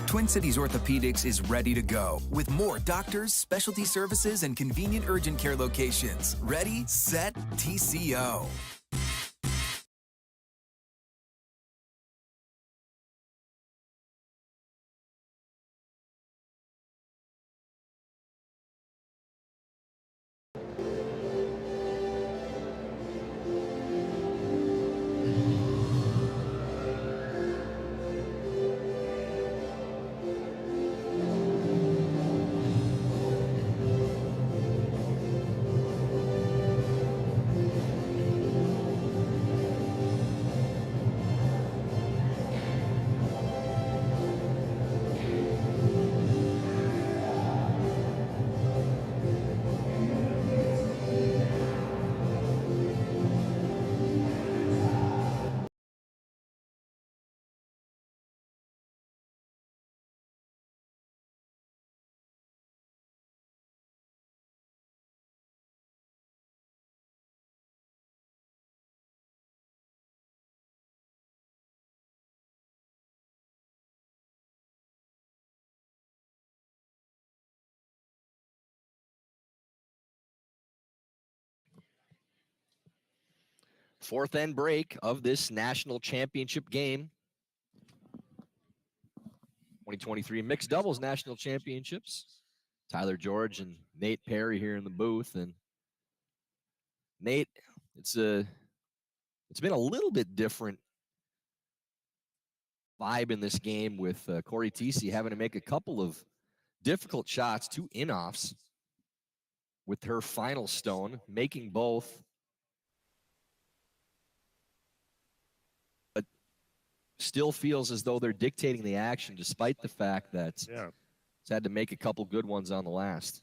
S3: Twin Cities Orthopedics is ready to go with more doctors, specialty services, and convenient urgent care locations. Ready, set, TCO.
S1: Fourth end break of this national championship game. 2023 mixed doubles national championships. Tyler George and Nate Perry here in the booth. And Nate, it's been a little bit different vibe in this game with Cory Thiesse having to make a couple of difficult shots, 2 in-offs with her final stone, making both. But still feels as though they're dictating the action despite the fact that it's had to make a couple good ones on the last.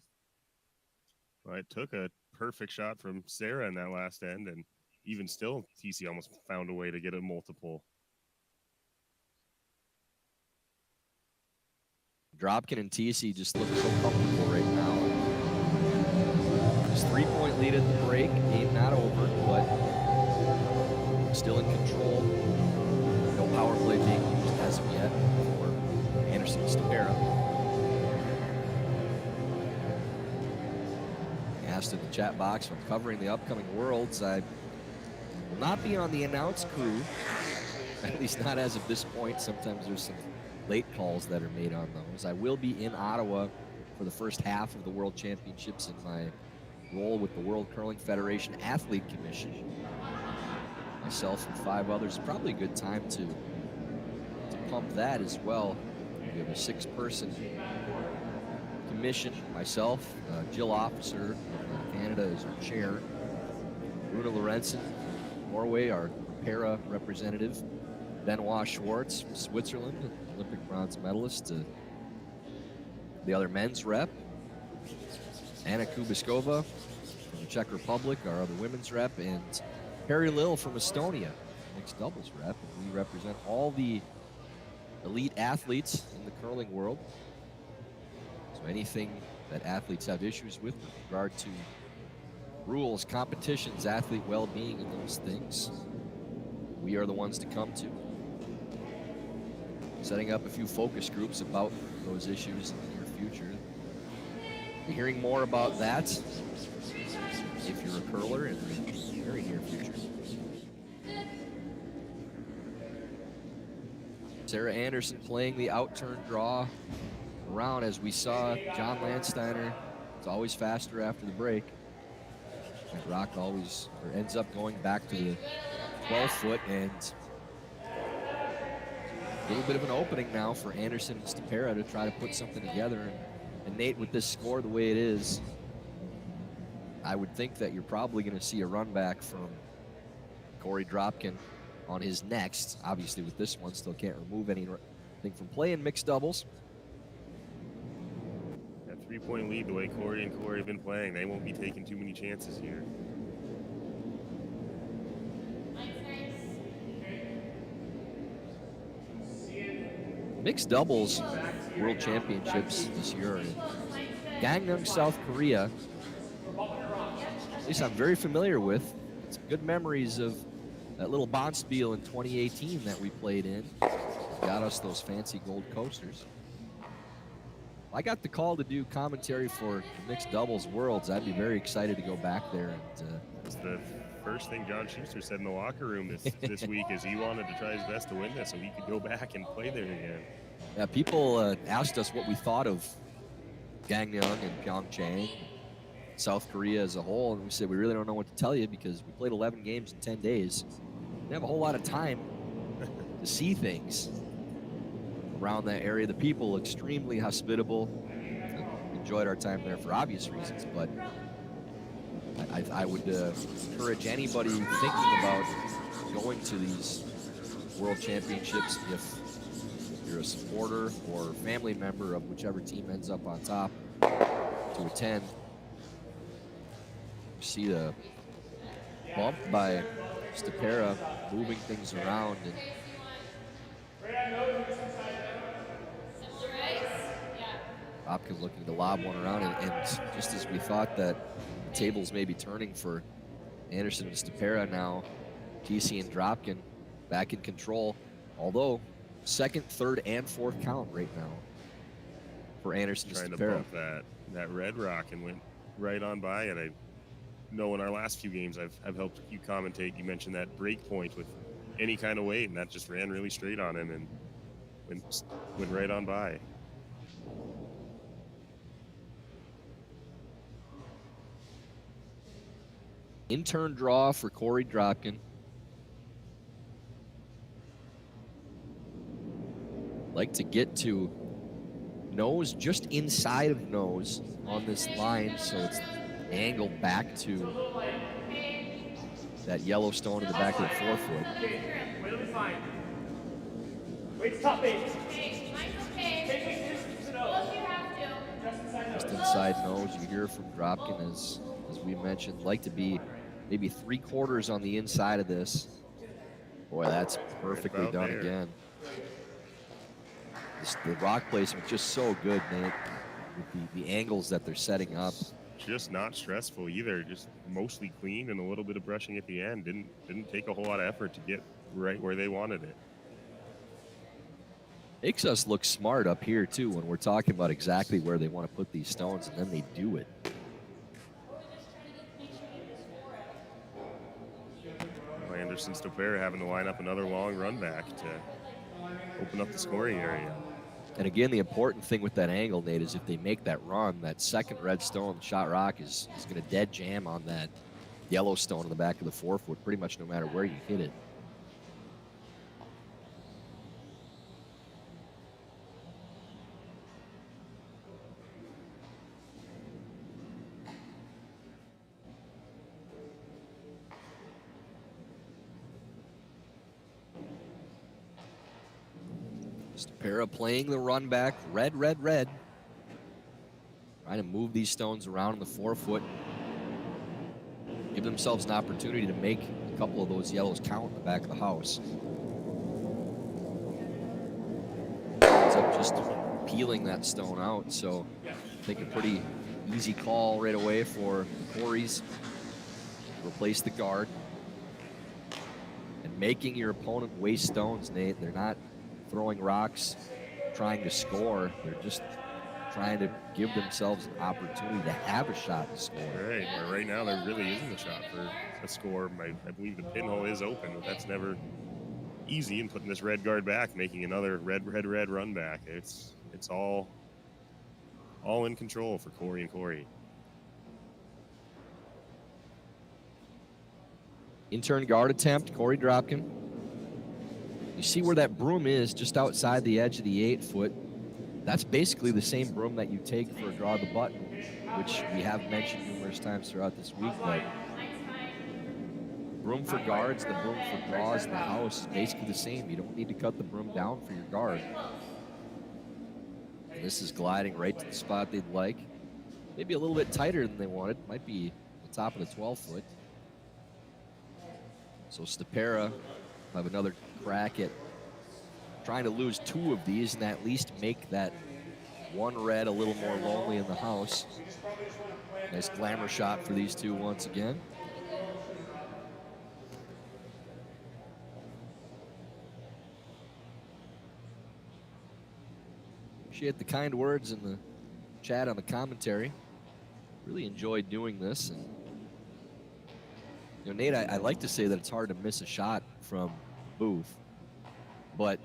S2: Well, it took a perfect shot from Sarah in that last end, and even still, Thiesse almost found a way to get a multiple.
S1: Dropkin and Thiesse just look so comfortable right now. Just 3-point lead at the break. Game not over, but still in control. No power play being used as of yet for Anderson and Stopera. Asked in the chat box from covering the upcoming Worlds. I will not be on the announce crew, at least not as of this point. Sometimes there's some late calls that are made on those. I will be in Ottawa for the first half of the World Championships in my role with the World Curling Federation Athlete Commission. Myself and 5 others. Probably a good time to pump that as well. We have a 6-person commission. Myself, Jill Officer of Canada is our chair. Runa Lorenzen, Norway, our para representative. Benoit Schwartz from Switzerland, Olympic bronze medalist. The other men's rep. Anna Kubiskova from the Czech Republic, our other women's rep. And Perry Lill from Estonia, mixed doubles rep. And we represent all the elite athletes in the curling world. So anything that athletes have issues with regard to rules, competitions, athlete well-being, and those things, we are the ones to come to. Setting up a few focus groups about those issues in the near future. You're hearing more about that if you're a curler in the very near future. Sarah Anderson playing the out-turn draw around, as we saw John Landsteiner. It's always faster after the break. That rock always ends up going back to the 12-foot, and a little bit of an opening now for Anderson and Stopera to try to put something together. And Nate, with this score the way it is, I would think that you're probably going to see a run back from Cory Dropkin on his next. Obviously, with this one, still can't remove anything from playing mixed doubles.
S2: That 3-point lead, the way Cory and Cory have been playing, they won't be taking too many chances here.
S1: Mixed doubles World Championships this year in Gangneung, South Korea. At least I'm very familiar with. Some good memories of that little Bonspiel in 2018 that we played in. Got us those fancy gold coasters. I got the call to do commentary for the Mixed Doubles Worlds. I'd be very excited to go back there. And
S2: that's the first thing John Schuster said in the locker room this week, is he wanted to try his best to win this so he could go back and play there again.
S1: Yeah, people asked us what we thought of Gangneung and Pyeongchang, South Korea as a whole, and we said we really don't know what to tell you because we played 11 games in 10 days. We didn't have a whole lot of time to see things around that area. The people extremely hospitable. Enjoyed our time there for obvious reasons, but I would encourage anybody thinking about going to these World Championships, if you're a supporter or family member of whichever team ends up on top, to attend. See the bump by Stopera moving things around, and Dropkin looking to lob one around, and just as we thought that the tables may be turning for Anderson and Stopera now, Thiesse and Dropkin back in control, although second, third, and fourth count right now for Anderson and Stopera.
S2: Trying to bump that red rock and went right on by, and I know in our last few games I've helped you commentate. You mentioned that break point with any kind of weight, and that just ran really straight on him and went right on by.
S1: In-turn draw for Cory Dropkin. Like to get to nose, just inside of nose on this line, so it's angled back to that yellow stone in the back of the forefoot.
S5: We'll be fine. Wait, stop it. Take
S1: Just inside nose. You hear from Dropkin as as we mentioned, like to be maybe 3/4 on the inside of this. Boy, that's perfectly
S2: about
S1: done
S2: there.
S1: again. The rock placement just so good, Nate, with the angles that they're setting up.
S2: Just not stressful either. Just mostly clean and a little bit of brushing at the end. Didn't take a whole lot of effort to get right where they wanted it.
S1: Makes us look smart up here too when we're talking about exactly where they want to put these stones, and then they do it.
S2: Anderson Stopera having to line up another long run back to open up the scoring area.
S1: And again, the important thing with that angle, Nate, is if they make that run, that second red stone, shot rock, is going to dead jam on that yellow stone in the back of the forefoot, pretty much no matter where you hit it. Stopera playing the run back, red, red, red. Trying to move these stones around in the forefoot. Give themselves an opportunity to make a couple of those yellows count in the back of the house. Ends up just peeling that stone out, so I think a pretty easy call right away for the Koreys. Replace the guard. And making your opponent waste stones, Nate. They're not throwing rocks, trying to score. They're just trying to give themselves an opportunity to have a shot to score.
S2: Right, where right now there really isn't a shot for a score. I believe the pinhole is open, but that's never easy. And putting this red guard back, making another red, red, red run back. It's all in control for Cory and Korey.
S1: In-turn guard attempt, Cory Dropkin. You see where that broom is, just outside the edge of the 8-foot. That's basically the same broom that you take for a draw the button, which we have mentioned numerous times throughout this week. But broom for guards, the broom for draws in the house is basically the same. You don't need to cut the broom down for your guard. And this is gliding right to the spot they'd like. Maybe a little bit tighter than they wanted. Might be the top of the 12-foot. So Stopera will have another crack at trying to lose 2 of these and at least make that one red a little more lonely in the house. Nice glamour shot for these two once again. Appreciate the kind words in the chat on the commentary. Really enjoyed doing this. And you know, Nate, I like to say that it's hard to miss a shot from Booth, but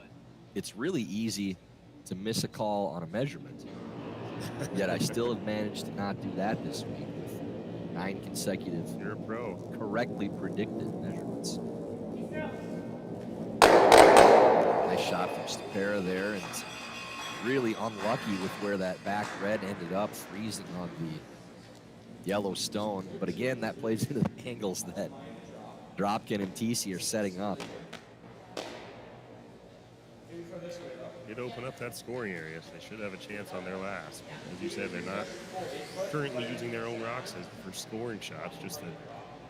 S1: it's really easy to miss a call on a measurement. Yet I still have managed to not do that this week with 9 consecutive
S2: You're a pro.
S1: correctly predicted measurements. Nice shot from Stopera there, and really unlucky with where that back red ended up, freezing on the yellow stone. But again, that plays into the angles that Dropkin and Thiesse are setting up.
S2: Did open up that scoring area, so they should have a chance on their last. As you said, they're not currently using their own rocks for scoring shots, just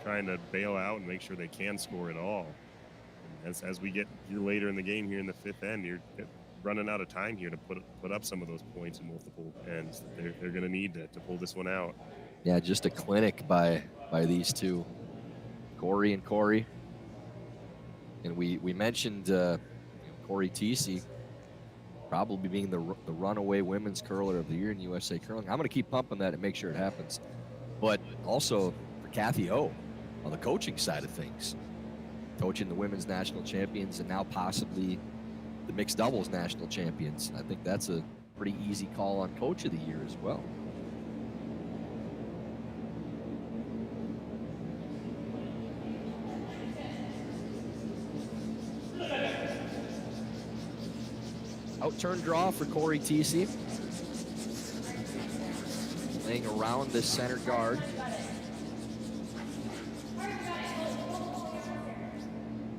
S2: trying to bail out and make sure they can score at all. And as we get later in the game here in the 5th end, you're running out of time here to put up some of those points in multiple ends that they're going to need to pull this one out.
S1: Yeah, just a clinic by these two, Cory and Korey. And we mentioned Cory Thiesse probably being the runaway women's curler of the year in USA Curling. I'm going to keep pumping that and make sure it happens. But also for Kathy O on the coaching side of things, coaching the women's national champions and now possibly the mixed doubles national champions. I think that's a pretty easy call on coach of the year as well. Out-turn draw for Cory Thiesse. Laying around this center guard.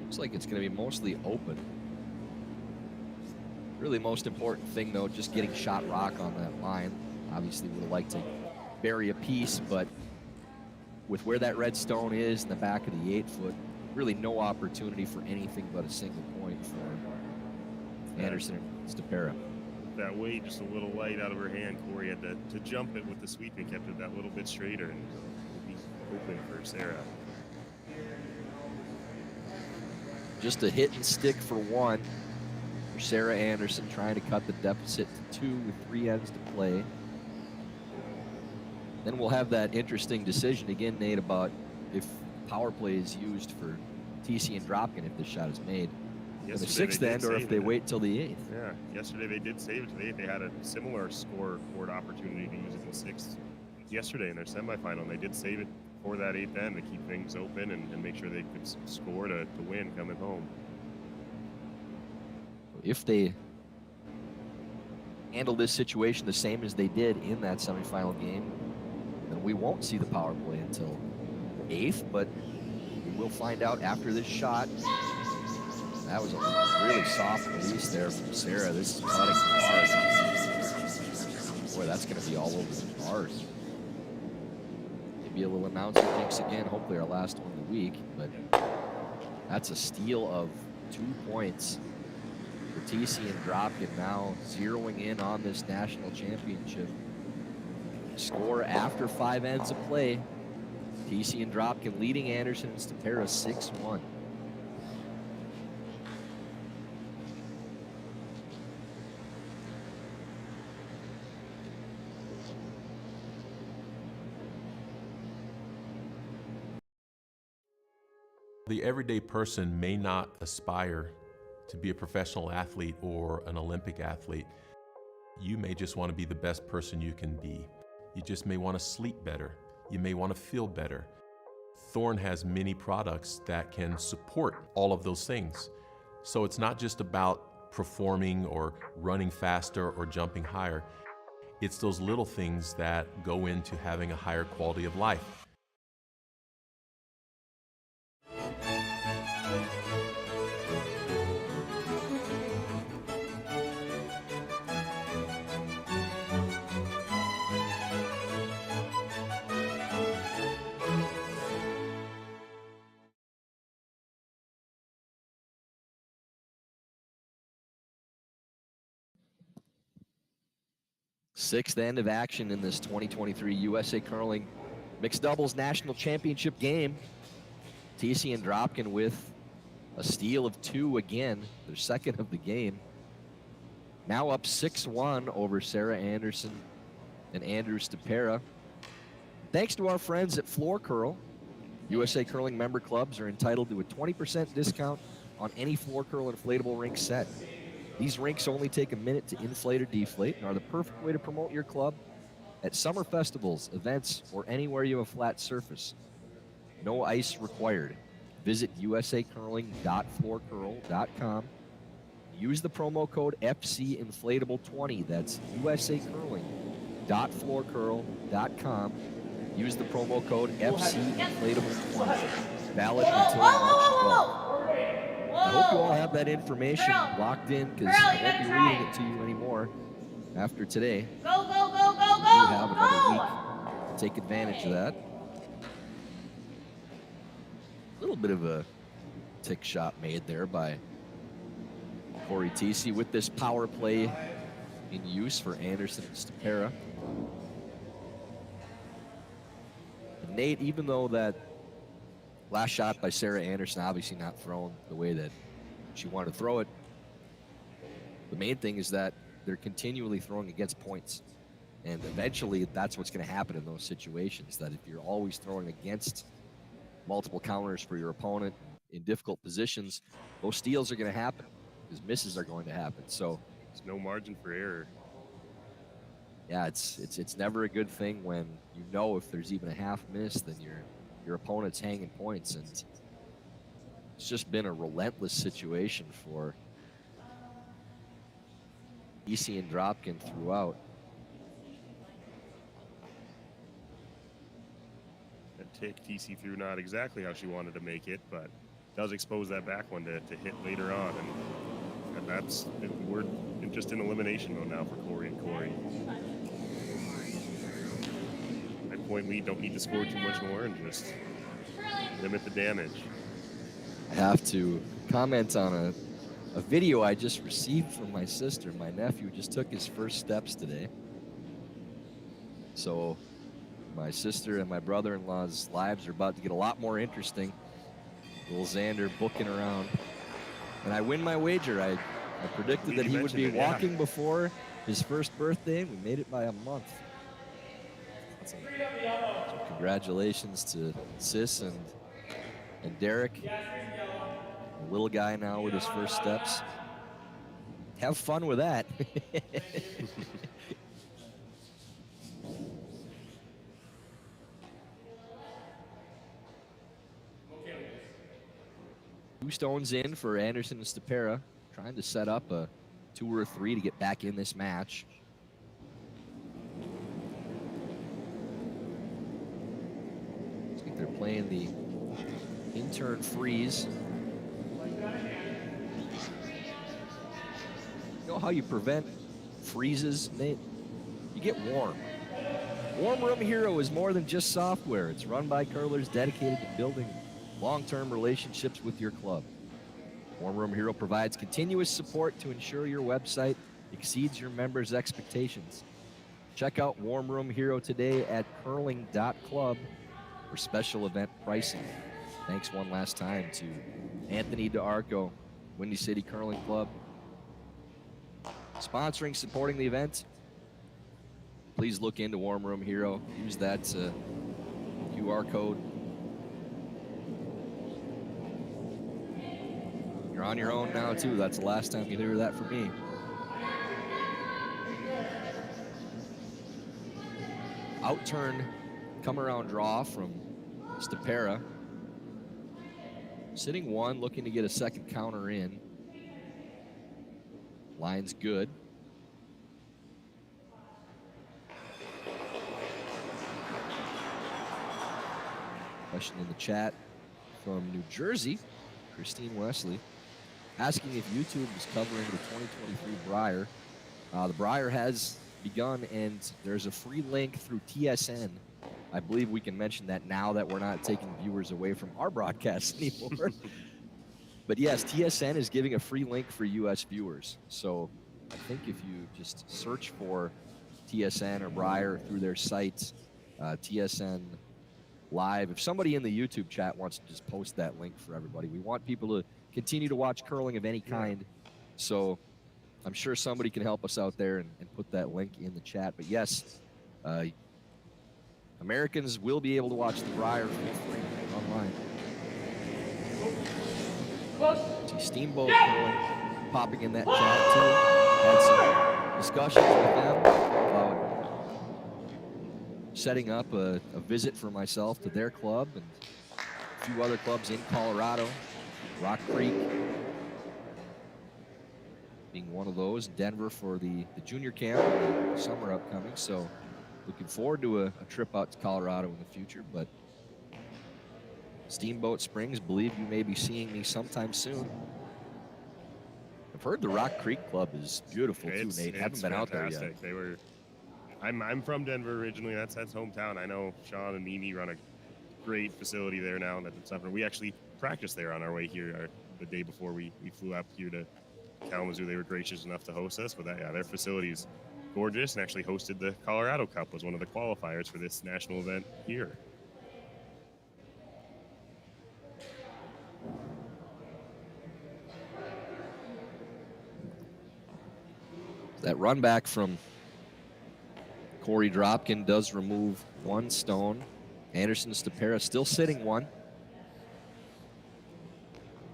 S1: Looks like it's going to be mostly open. Really most important thing, though, just getting shot rock on that line. Obviously would have liked to bury a piece, but with where that red stone is in the back of the 8-foot, really no opportunity for anything but a single point for Anderson and Stopera.
S2: That weight just a little light out of her hand. Cory had to jump it with the sweep and kept it that little bit straighter, and it'll be open for Sarah.
S1: Just a hit and stick for one for Sarah Anderson, trying to cut the deficit to 2 with 3 ends to play. Then we'll have that interesting decision again, Nate, about if power play is used for Thiesse and Dropkin if this shot is made. In the 6th end, or if they wait till the 8th.
S2: Yeah, yesterday they did save it. Today they had a similar scoreboard opportunity to use it in 6th yesterday in their semifinal. And they did save it for that 8th end to keep things open and make sure they could score to win coming home.
S1: If they handle this situation the same as they did in that semifinal game, then we won't see the power play until 8th, but we will find out after this shot. That was a really soft release there from Sarah. This is cutting hard. Boy, that's going to be all over the bars. Maybe a little announcer jinx again. Hopefully our last one of the week. But that's a steal of 2 points for Thiesse and Dropkin, now zeroing in on this national championship. Score after 5 ends of play. Thiesse and Dropkin leading Anderson and Stopera 6-1.
S7: The everyday person may not aspire to be a professional athlete or an Olympic athlete. You may just want to be the best person you can be. You just may want to sleep better. You may want to feel better. Thorne has many products that can support all of those things. So it's not just about performing or running faster or jumping higher. It's those little things that go into having a higher quality of life.
S1: Sixth end of action in this 2023 USA Curling Mixed Doubles National Championship game. Thiesse and Dropkin with a steal of 2 again, their second of the game. Now up 6-1 over Sarah Anderson and Andrew Stopera. Thanks to our friends at Floor Curl, USA Curling member clubs are entitled to a 20% discount on any Floor Curl inflatable rink set. These rinks only take a minute to inflate or deflate and are the perfect way to promote your club at summer festivals, events, or anywhere you have a flat surface. No ice required. Visit usacurling.floorcurl.com. Use the promo code FCInflatable20. That's usacurling.floorcurl.com. Use the promo code FCInflatable20. Valid until March 12th. I hope you all have that information locked in, because I won't be reading it to you anymore after today.
S4: Go, go, go, go,
S1: You
S4: go!
S1: have another week to take advantage of that. A little bit of a tick shot made there by Cory Thiesse with this power play in use for Anderson and Stopera. And Nate, even though that last shot by Sarah Anderson, obviously not thrown the way that she wanted to throw it, the main thing is that they're continually throwing against points. And eventually that's what's going to happen in those situations, that if you're always throwing against multiple counters for your opponent in difficult positions, those steals are going to happen, because misses are going to happen. So
S2: There's no margin for error.
S1: yeah, it's never a good thing when you know if there's even a half miss, then your opponent's hanging points. And it's just been a relentless situation for Thiesse and Dropkin throughout.
S2: That tick Thiesse threw not exactly how she wanted to make it, but does expose that back one to hit later on. And that's, we're just in elimination mode now for Cory and Korey. I 2-point lead, don't need to score too much more and just limit the damage.
S1: I have to comment on a video I just received from my sister. My nephew just took his first steps today. So my sister and my brother-in-law's lives are about to get a lot more interesting. Little Xander booking around. And I win my wager. I predicted that he would be walking before his first birthday, and we made it by a month. So congratulations to Sis and Derek. The little guy now with his first steps. Have fun with that. Two stones in for Anderson and Stopera, trying to set up a 2 or 3 to get back in this match. I think they're playing the intern freeze. You know how you prevent freezes, Nate? You get warm. Warm Room Hero is more than just software. It's run by curlers dedicated to building long-term relationships with your club. Warm Room Hero provides continuous support to ensure your website exceeds your members' expectations. Check out Warm Room Hero today at curling.club for special event pricing. Thanks one last time to Anthony DeArco, Windy City Curling Club, sponsoring, supporting the event. Please look into Warm Room Hero. Use that QR code. You're on your own now, too. That's the last time you hear that from me. Outturn, come around draw from Stopera. Sitting 1, looking to get a second counter in. Line's good. Question in the chat from New Jersey, Christine Wesley, asking if YouTube is covering the 2023 Briar. The Briar has begun, and there's a free link through TSN. I believe we can mention that now that we're not taking viewers away from our broadcasts anymore. But yes, TSN is giving a free link for U.S. viewers. So I think if you just search for TSN or Briar through their site, TSN Live, if somebody in the YouTube chat wants to just post that link for everybody. We want people to continue to watch curling of any kind. So I'm sure somebody can help us out there and put that link in the chat. But yes, Americans will be able to watch the Briar for free online. See Steamboat popping in that chat too. Had some discussions with them about setting up a visit for myself to their club and a few other clubs in Colorado. Rock Creek being one of those. Denver for the junior camp, the summer upcoming. So looking forward to a trip out to Colorado in the future. But Steamboat Springs, believe you may be seeing me sometime soon. I've heard the Rock Creek Club is beautiful too, Nate. Haven't been out there yet.
S2: They were. I'm from Denver originally. That's hometown. I know Sean and Mimi run a great facility there now. We actually practiced there on our way here the day before we flew up here to Kalamazoo. They were gracious enough to host us. But their facility is gorgeous, and actually hosted the Colorado Cup, was one of the qualifiers for this national event here.
S1: That run back from Cory Dropkin does remove 1 stone. Anderson Stopera still sitting 1.
S2: A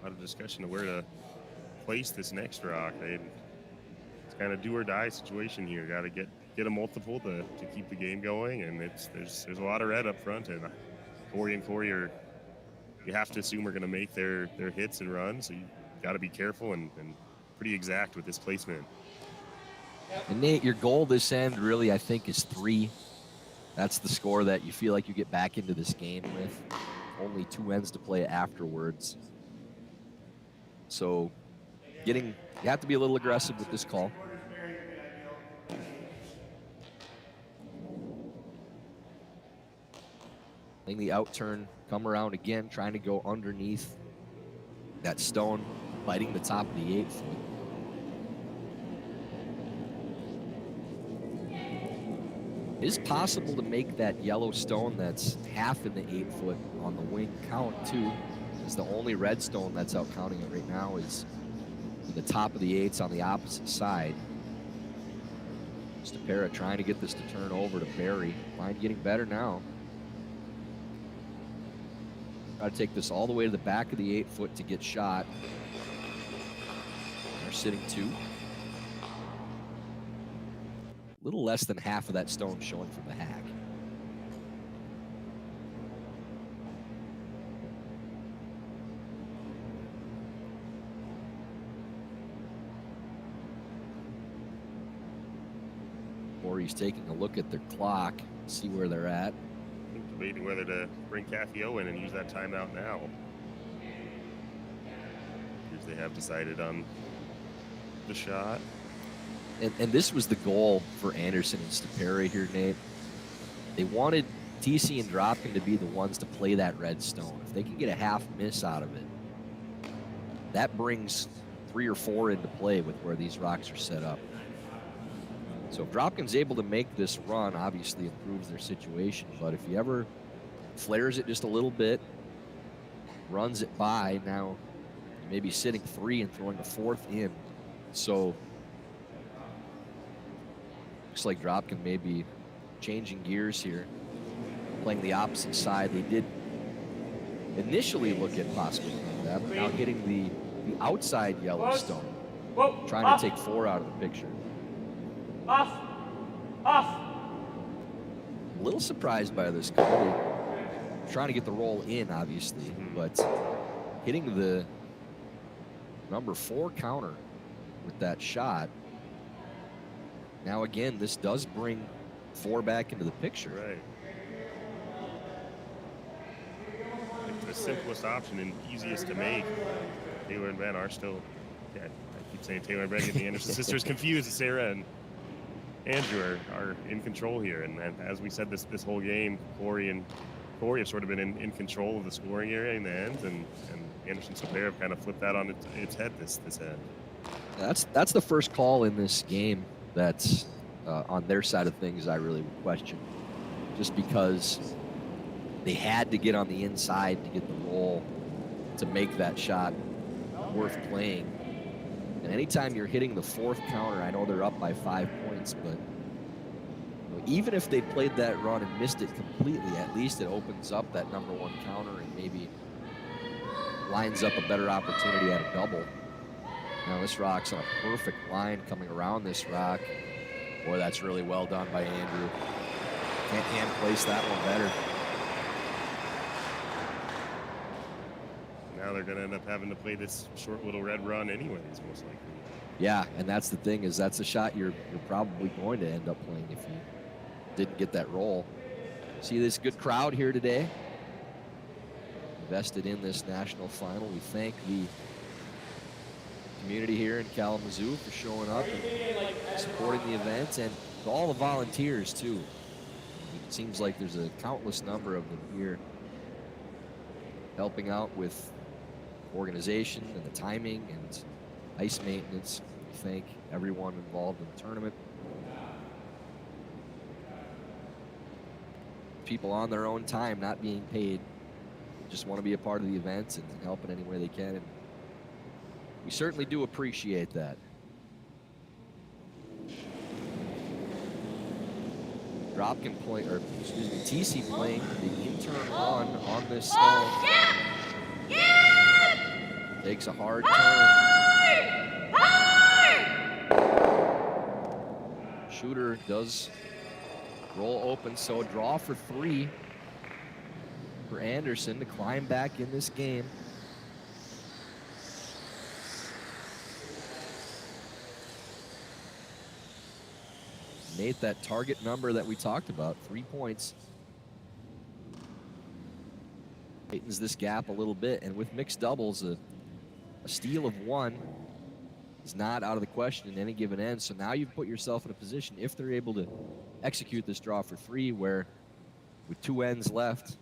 S2: lot of discussion of where to place this next rock. It's kind of do or die situation here. Got to get a multiple to keep the game going, and there's a lot of red up front, and Cory and Korey are, you have to assume, are going to make their hits and runs. So you got to be careful and pretty exact with this placement.
S1: And Nate, your goal this end really, I think, is 3. That's the score that you feel like you get back into this game with. Only 2 ends to play afterwards. So you have to be a little aggressive with this call. Playing the out turn, come around again, trying to go underneath that stone, biting the top of the 8 foot. It is possible to make that yellow stone that's half in the 8 foot on the wing count too. It's the only red stone that's out counting it right now is the top of the 8s on the opposite side. Stopera trying to get this to turn over to Barry. Line getting better now. Try to take this all the way to the back of the 8 foot to get shot. They're sitting 2. A little less than half of that stone showing from the hack. Corey's taking a look at their clock, see where they're at.
S2: Debating whether to bring Cathio in and use that timeout now. Because they have decided on the shot.
S1: And this was the goal for Anderson and Stopera here, Nate. They wanted Thiesse and Dropkin to be the ones to play that red stone. If they can get a half miss out of it, that brings 3 or 4 into play with where these rocks are set up. So if Dropkin's able to make this run, obviously improves their situation. But if he ever flares it just a little bit, runs it by, now maybe sitting 3 and throwing a 4th in. So looks like Dropkin may be changing gears here, playing the opposite side. They did initially look at possibly doing that, but now hitting the outside yellow stone, trying to take 4 out of the picture.
S5: Off! Off!
S1: A little surprised by this call. They're trying to get the roll in, obviously, but hitting the number 4 counter with that shot. Now again, this does bring 4 back into the picture.
S2: Right. It's the simplest option and easiest to make. Taylor and Ben are still, yeah, I keep saying Taylor and Ben, getting the Anderson sisters confused. Sarah and Andrew are in control here. And as we said this whole game, Cory and Korey have sort of been in control of the scoring area in the end, and Anderson Stopera have kind of flipped that on its head this end.
S1: That's the first call in this game that's on their side of things I really would question, just because they had to get on the inside to get the roll to make that shot worth playing. And anytime you're hitting the 4th counter, I know they're up by 5 points, but even if they played that run and missed it completely, at least it opens up that number 1 counter and maybe lines up a better opportunity at a double. Now this rock's on a perfect line coming around this rock. Boy, that's really well done by Andrew. Can't hand place that one better.
S2: Now they're going to end up having to play this short little red run anyways, most likely.
S1: Yeah, and that's the thing, is that's a shot you're probably going to end up playing if you didn't get that roll. See this good crowd here today. Invested in this national final. We thank the community here in Kalamazoo for showing up and supporting the event, and to all the volunteers too. It seems like there's a countless number of them here helping out with organization and the timing and ice maintenance. We thank everyone involved in the tournament. People on their own time, not being paid, just want to be a part of the event and help in any way they can. And we certainly do appreciate that. Dropkin play, or excuse me, Thiesse playing the intern run on this stone. Takes a hard turn. Shooter does roll open, so a draw for 3 for Anderson to climb back in this game. Nate, that target number that we talked about, 3 points, tightens this gap a little bit, and with mixed doubles, a steal of 1 is not out of the question in any given end. So now you've put yourself in a position, if they're able to execute this draw for 3, where with 2 ends left,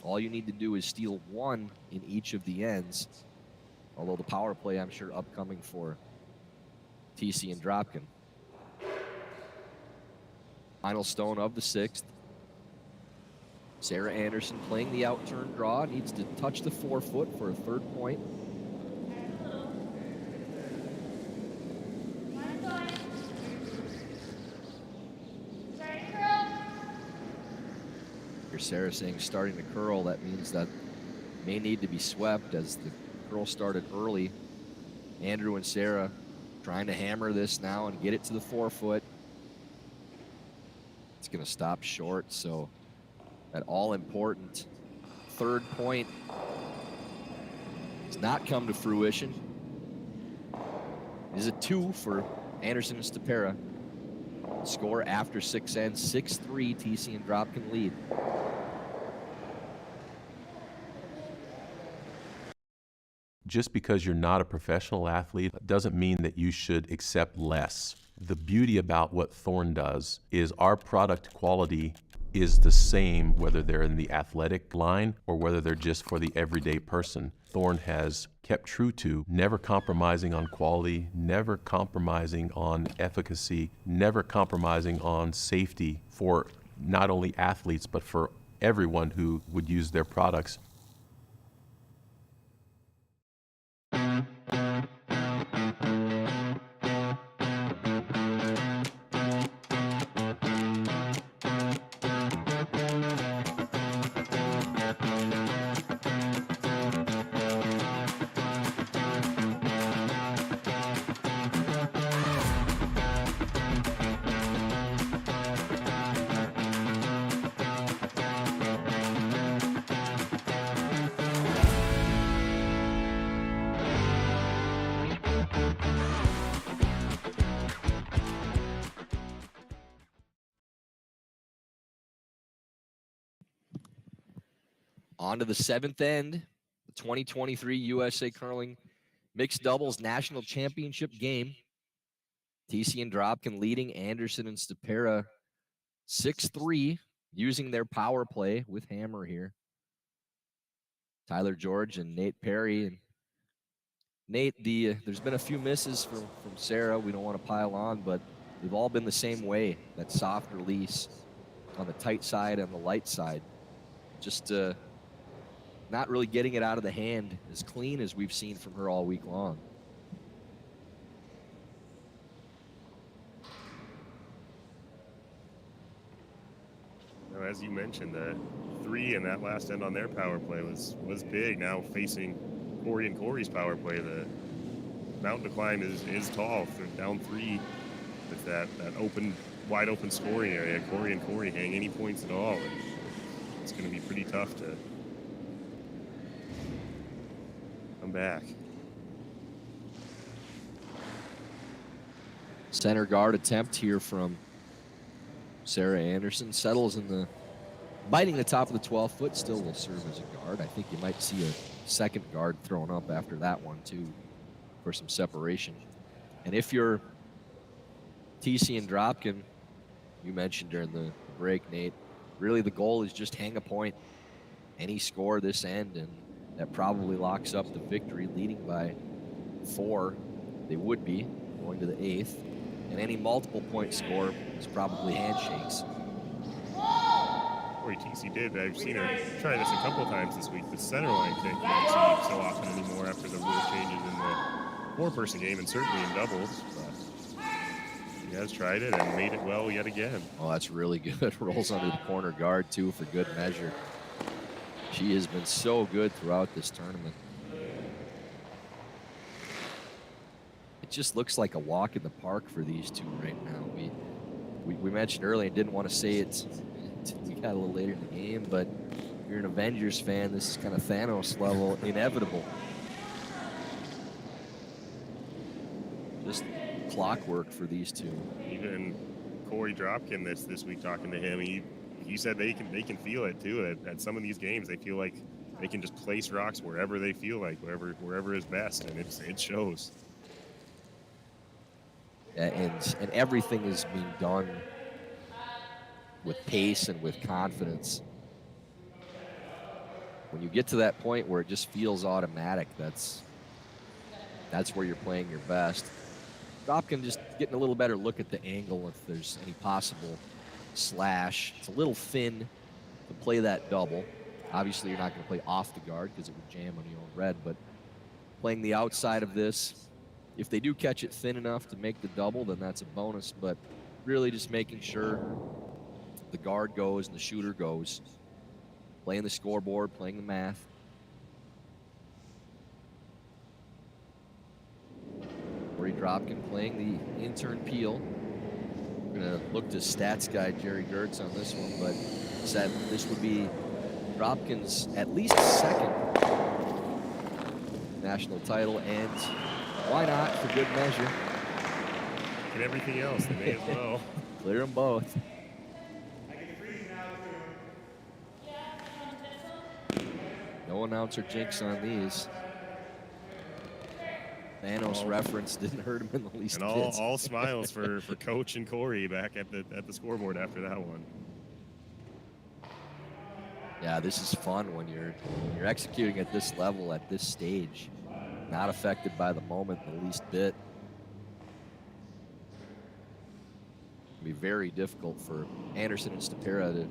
S1: All you need to do is steal one in each of the ends. Although the power play, I'm sure, upcoming for Thiesse and Dropkin. Final stone of the 6th. Sarah Anderson playing the out-turn draw. Needs to touch the 4-foot for a 3rd point. Here's Sarah saying starting to curl. That means that may need to be swept as the curl started early. Andrew and Sarah trying to hammer this now and get it to the 4-foot. It's going to stop short, so that all-important 3rd point has not come to fruition. It is a 2 for Anderson and Stopera. Score after 6 ends, 6-3, Thiesse and Dropkin lead.
S7: Just because you're not a professional athlete doesn't mean that you should accept less. The beauty about what Thorn does is our product quality is the same whether they're in the athletic line or whether they're just for the everyday person. Thorn has kept true to never compromising on quality, never compromising on efficacy, never compromising on safety for not only athletes but for everyone who would use their products.
S1: On to the 7th end, the 2023 USA Curling Mixed Doubles National Championship game. Thiesse and Dropkin leading Anderson and Stopera 6-3, using their power play with hammer here. Tyler George and Nate Perry. And Nate, there's been a few misses from Sarah. We don't want to pile on, but they've all been the same way. That soft release on the tight side and the light side. Just not really getting it out of the hand as clean as we've seen from her all week long.
S2: Now, as you mentioned, the 3 in that last end on their power play was big. Now facing Cory and Corey's power play, the mountain to climb is tall. Down 3 with that open, wide open scoring area. Cory and Corey hang any points at all. And it's going to be pretty tough to come back.
S1: Center guard attempt here from Sarah Anderson. Settles in the, biting the top of the 12-foot, still will serve as a guard. I think you might see a second guard thrown up after that one too for some separation. And if you're Thiesse and Dropkin, you mentioned during the break, Nate, really the goal is just hang a point, any score this end, and that probably locks up the victory, leading by 4. They would be going to the 8th. And any multiple point score is probably handshakes.
S2: Corey Thiesse did. I've seen her try this a couple times this week. The center line kick you don't see so often anymore after the rule changes in the 4-person game and certainly in doubles. But she has tried it and made it well yet again.
S1: Oh, that's really good. Rolls under the corner guard too for good measure. She has been so good throughout this tournament. It just looks like a walk in the park for these two right now. We mentioned earlier, and didn't want to say it, we got a little later in the game, but if you're an Avengers fan, this is kind of Thanos level inevitable. Just clockwork for these two.
S2: Even Cory Dropkin this week, talking to him, he said they can feel it too. At some of these games, they feel like they can just place rocks wherever they feel like, wherever is best, and it shows.
S1: And everything is being done with pace and with confidence. when you get to that point where it just feels automatic, that's where you're playing your best. Dropkin just getting a little better look at the angle if there's any possible slash. It's a little thin to play that double. Obviously, you're not going to play off the guard because it would jam on your own red, but playing the outside of this, if they do catch it thin enough to make the double, then that's a bonus, but really just making sure the guard goes and the shooter goes. Playing the scoreboard, playing the math. Korey Dropkin playing the intern peel. We're going to look to stats guy Jerry Gertz on this one, but said this would be Dropkin's at least second national title, and why not for good measure?
S2: And everything else, they may as well.
S1: Clear them both. No announcer jinx on these. Thanos reference didn't hurt him in the least.
S2: And all smiles for Coach and Korey back at the scoreboard after that one.
S1: Yeah, this is fun when you're executing at this level, at this stage. Not affected by the moment in the least bit. It'll be very difficult for Anderson and Stopera to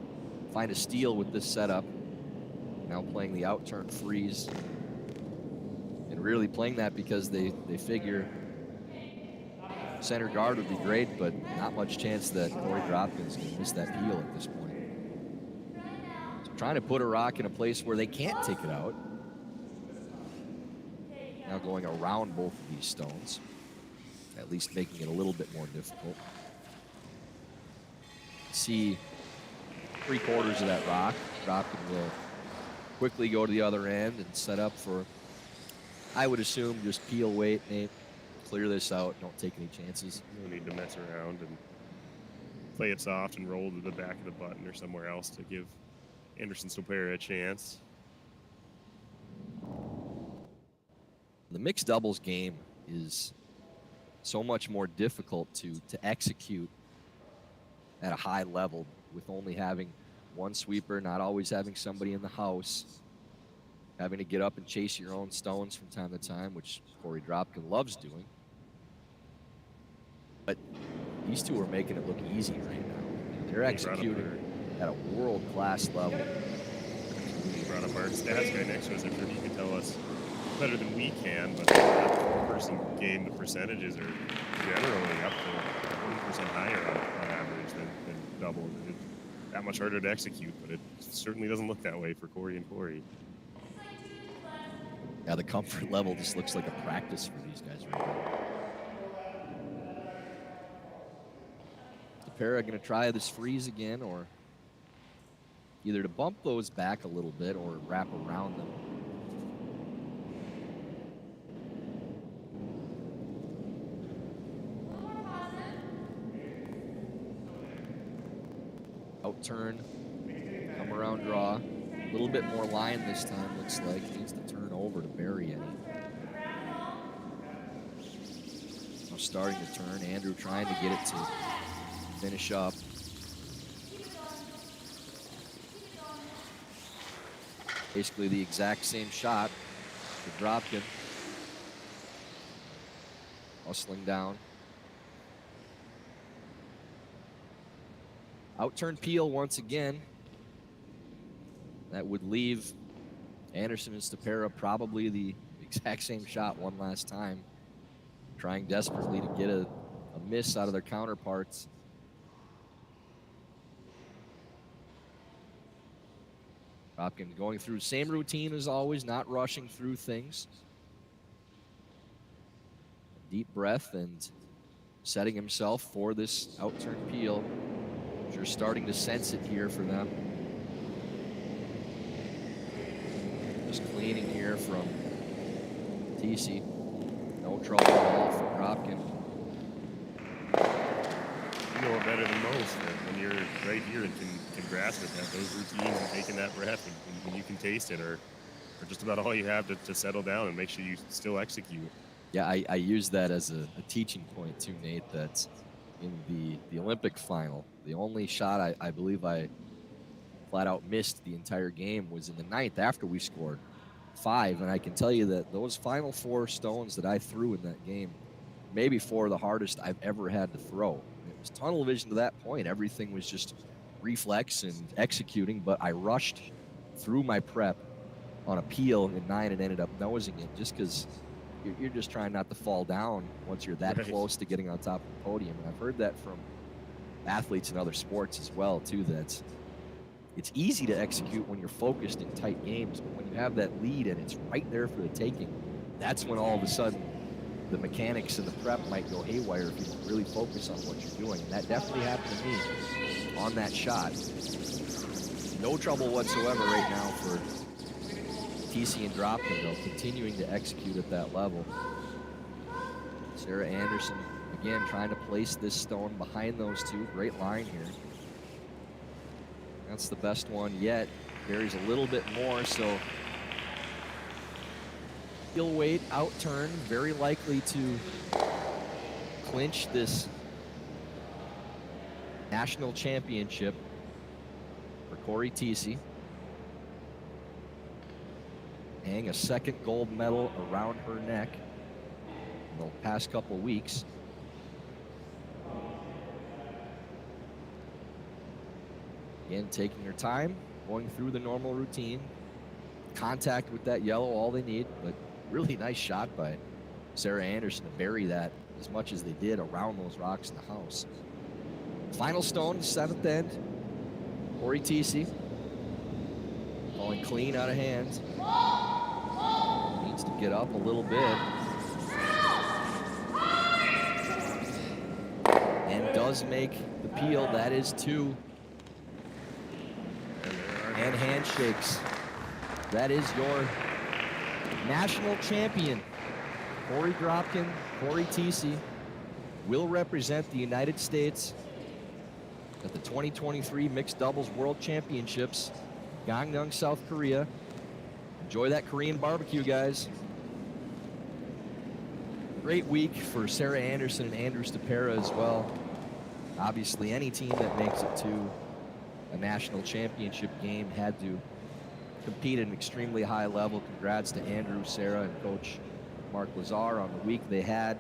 S1: find a steal with this setup. Now playing the out-turn freeze. And really playing that because they figure center guard would be great, but not much chance that Korey Dropkin's going to miss that peel at this point. So trying to put a rock in a place where they can't take it out. Now going around both of these stones, at least making it a little bit more difficult. See 3/4 of that rock. Dropkin will quickly go to the other end and set up for, I would assume, just peel weight, Nate. Clear this out, don't take any chances.
S2: No need to mess around and play it soft and roll to the back of the button or somewhere else to give Anderson Stopera a chance.
S1: The mixed doubles game is so much more difficult to execute at a high level with only having one sweeper, not always having somebody in the house, having to get up and chase your own stones from time to time, which Korey Dropkin loves doing. But these two are making it look easy right now. They're executing at a world-class level.
S2: We brought up our stats guy next to us. I'm sure he can tell us better than we can, but that person game, the percentages are generally up to 40% higher on average than double. It's that much harder to execute, but it certainly doesn't look that way for Korey and Korey.
S1: Yeah, the comfort level just looks like a practice for these guys right now. Stopera going to try this freeze again, or either to bump those back a little bit or wrap around them. Out turn, come around draw. A little bit more line this time, looks like. Needs to turn over to bury any. Now starting to turn. Andrew trying to get it to finish up. Basically the exact same shot for Dropkin. Hustling down. Out-turn peel once again. That would leave Anderson and Stopera probably the exact same shot one last time. Trying desperately to get a miss out of their counterparts. Dropkin going through same routine as always, not rushing through things. Deep breath and setting himself for this out-turn peel. You're starting to sense it here for them. Just cleaning here from Thiesse. No trouble at all for Dropkin.
S2: You know it better than most that when you're right here and can grasp it, that those routines and taking that breath and you can taste it are just about all you have to settle down and make sure you still execute.
S1: Yeah, I use that as a teaching point too, Nate, that in the Olympic final, the only shot I believe I flat out missed the entire game was in the ninth after we scored 5. And I can tell you that those final 4 stones that I threw in that game, maybe 4 of the hardest I've ever had to throw. It was tunnel vision to that point. Everything was just reflex and executing, but I rushed through my prep on a peel in 9 and ended up nosing it just because you're just trying not to fall down once you're that close to getting on top of the podium. And I've heard that from athletes in other sports as well, too, that it's easy to execute when you're focused in tight games, but when you have that lead and it's right there for the taking, that's when all of a sudden the mechanics and the prep might go haywire if you don't really focus on what you're doing. And that definitely happened to me on that shot. No trouble whatsoever right now for Thiesse and Dropkin, though, continuing to execute at that level. Sarah Anderson, again, trying to place this stone behind those 2. Great line here. That's the best one yet. Varies a little bit more, so heel weight out turn, very likely to clinch this national championship for Cory Thiesse. Hang a second gold medal around her neck in the past couple weeks. Again, taking her time, going through the normal routine. Contact with that yellow, all they need, but really nice shot by Sarah Anderson to bury that as much as they did around those rocks in the house. Final stone, 7th end. Cory Thiesse falling clean out of hands. Needs to get up a little bit. And does make the peel. That is 2. And handshakes. That is your national champion. Cory Dropkin, Cory Thiesse will represent the United States at the 2023 Mixed Doubles World Championships, Gangneung, South Korea. Enjoy that Korean barbecue, guys. Great week for Sarah Anderson and Andrew Stopera as well. Obviously, any team that makes it to a national championship game had to compete at an extremely high level. Congrats to Andrew, Sarah, and Coach Mark Lazar on the week they had.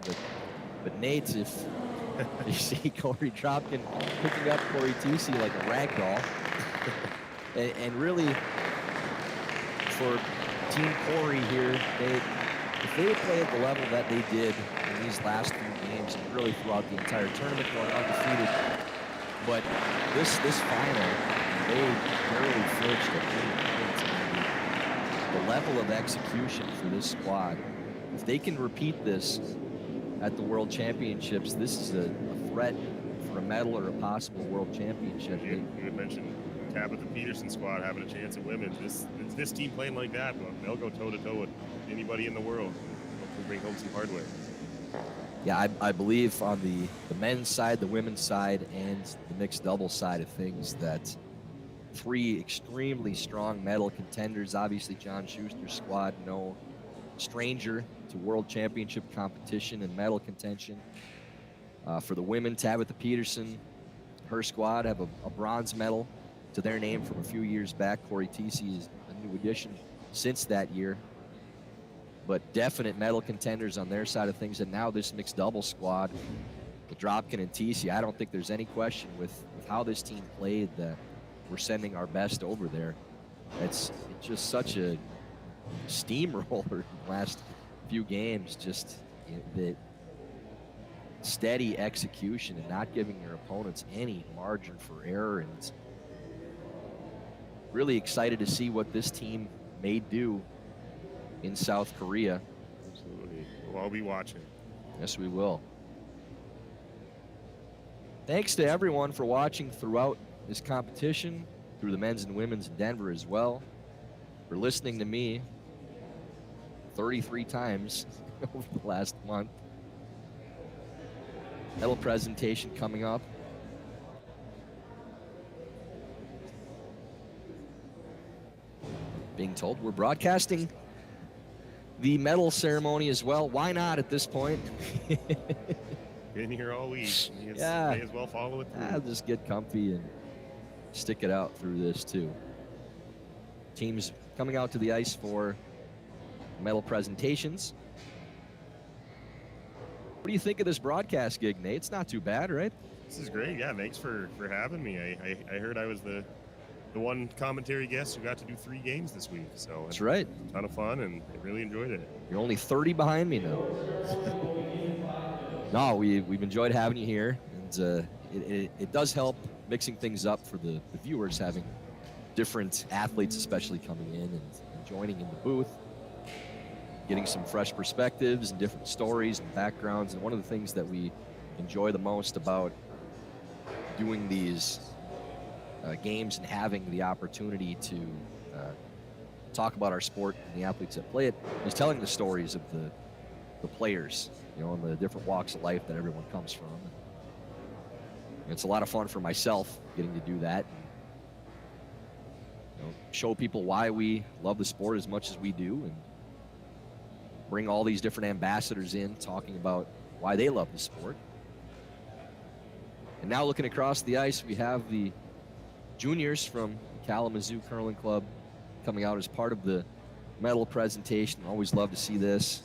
S1: But Nate, if you see Cory Dropkin picking up Cory Thiesse like a rag doll, and really for Team Cory here, if they would play at the level that they did in these last few games and really throughout the entire tournament going undefeated, but this final, they barely flinched at the level of execution for this squad. If they can repeat this at the World Championships, this is a threat for a medal or a possible World Championship.
S2: You had mentioned Tabitha Peterson's squad having a chance at women. This team playing like that, well, they'll go toe-to-toe with anybody in the world. Hopefully bring home some hardware.
S1: Yeah, I believe on the men's side, the women's side, and the mixed double side of things that 3 extremely strong medal contenders. Obviously, John Schuster's squad, no stranger to World Championship competition and medal contention. For the women, Tabitha Peterson, her squad have a bronze medal to their name from a few years back. Cory Thiesse is a new addition since that year. But definite medal contenders on their side of things. And now this mixed double squad with Dropkin and Thiesse, I don't think there's any question with how this team played that we're sending our best over there. It's just such a steamroller in the last few games. Just the steady execution and not giving your opponents any margin for error. And really excited to see what this team may do in South Korea.
S2: Absolutely. We'll all be watching.
S1: Yes, we will. Thanks to everyone for watching throughout this competition, through the men's and women's in Denver as well, for listening to me 33 times over the last month. Medal presentation coming up. Being told we're broadcasting the medal ceremony as well. Why not at this point?
S2: Been here all week.
S1: Yeah.
S2: May as well follow it through.
S1: I'll just get comfy and stick it out through this too. Teams coming out to the ice for medal presentations. What do you think of this broadcast gig, Nate? It's not too bad, right?
S2: This is great. Yeah, thanks for having me. I heard I was the one commentary guest who got to do 3 games this week. So
S1: That's right.
S2: A ton of fun, and I really enjoyed it.
S1: You're only 30 behind me now. No, we've enjoyed having you here, and it does help mixing things up for the viewers, having different athletes especially coming in and joining in the booth, getting some fresh perspectives and different stories and backgrounds. And one of the things that we enjoy the most about doing these games and having the opportunity to talk about our sport and the athletes that play it is telling the stories of the players, you know, and the different walks of life that everyone comes from. And it's a lot of fun for myself getting to do that. And, you know, show people why we love the sport as much as we do, and bring all these different ambassadors in talking about why they love the sport. And now looking across the ice, we have the juniors from Kalamazoo Curling Club coming out as part of the medal presentation. Always love to see this.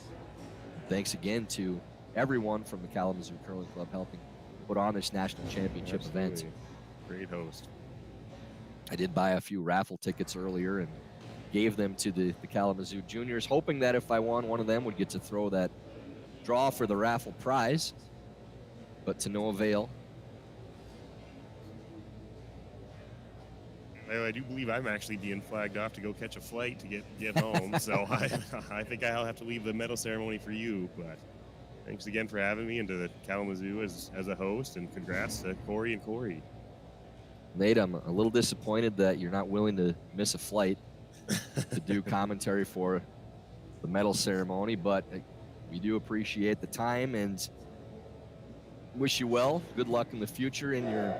S1: Thanks again to everyone from the Kalamazoo Curling Club helping put on this national championship event.
S2: Great host.
S1: I did buy a few raffle tickets earlier and gave them to the Kalamazoo juniors, hoping that if I won, one of them would get to throw that draw for the raffle prize, but to no avail.
S2: I do believe I'm actually being flagged off to go catch a flight to get home, so I think I'll have to leave the medal ceremony for you. But thanks again for having me, and to the Kalamazoo as a host, and congrats to Cory and Korey.
S1: Nate, I'm a little disappointed that you're not willing to miss a flight to do commentary for the medal ceremony, but we do appreciate the time and wish you well. Good luck in the future in your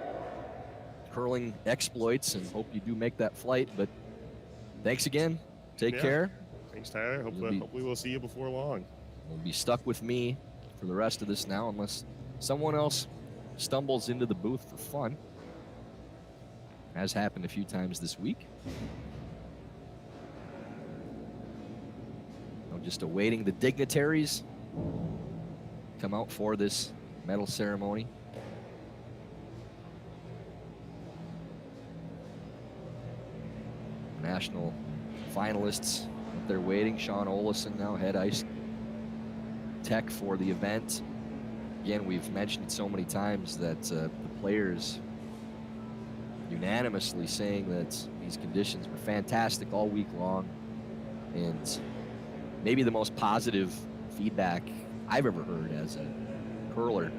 S1: curling exploits, and hope you do make that flight. But thanks again. Take care.
S2: Thanks, Tyler. Hopefully we'll see you before long.
S1: You'll be stuck with me for the rest of this now, unless someone else stumbles into the booth for fun, as happened a few times this week. I'm just awaiting the dignitaries come out for this medal ceremony. National finalists, they're waiting. Sean Olesen now head ice tech for the event. Again, we've mentioned it so many times that the players unanimously saying that these conditions were fantastic all week long, and maybe the most positive feedback I've ever heard as a curler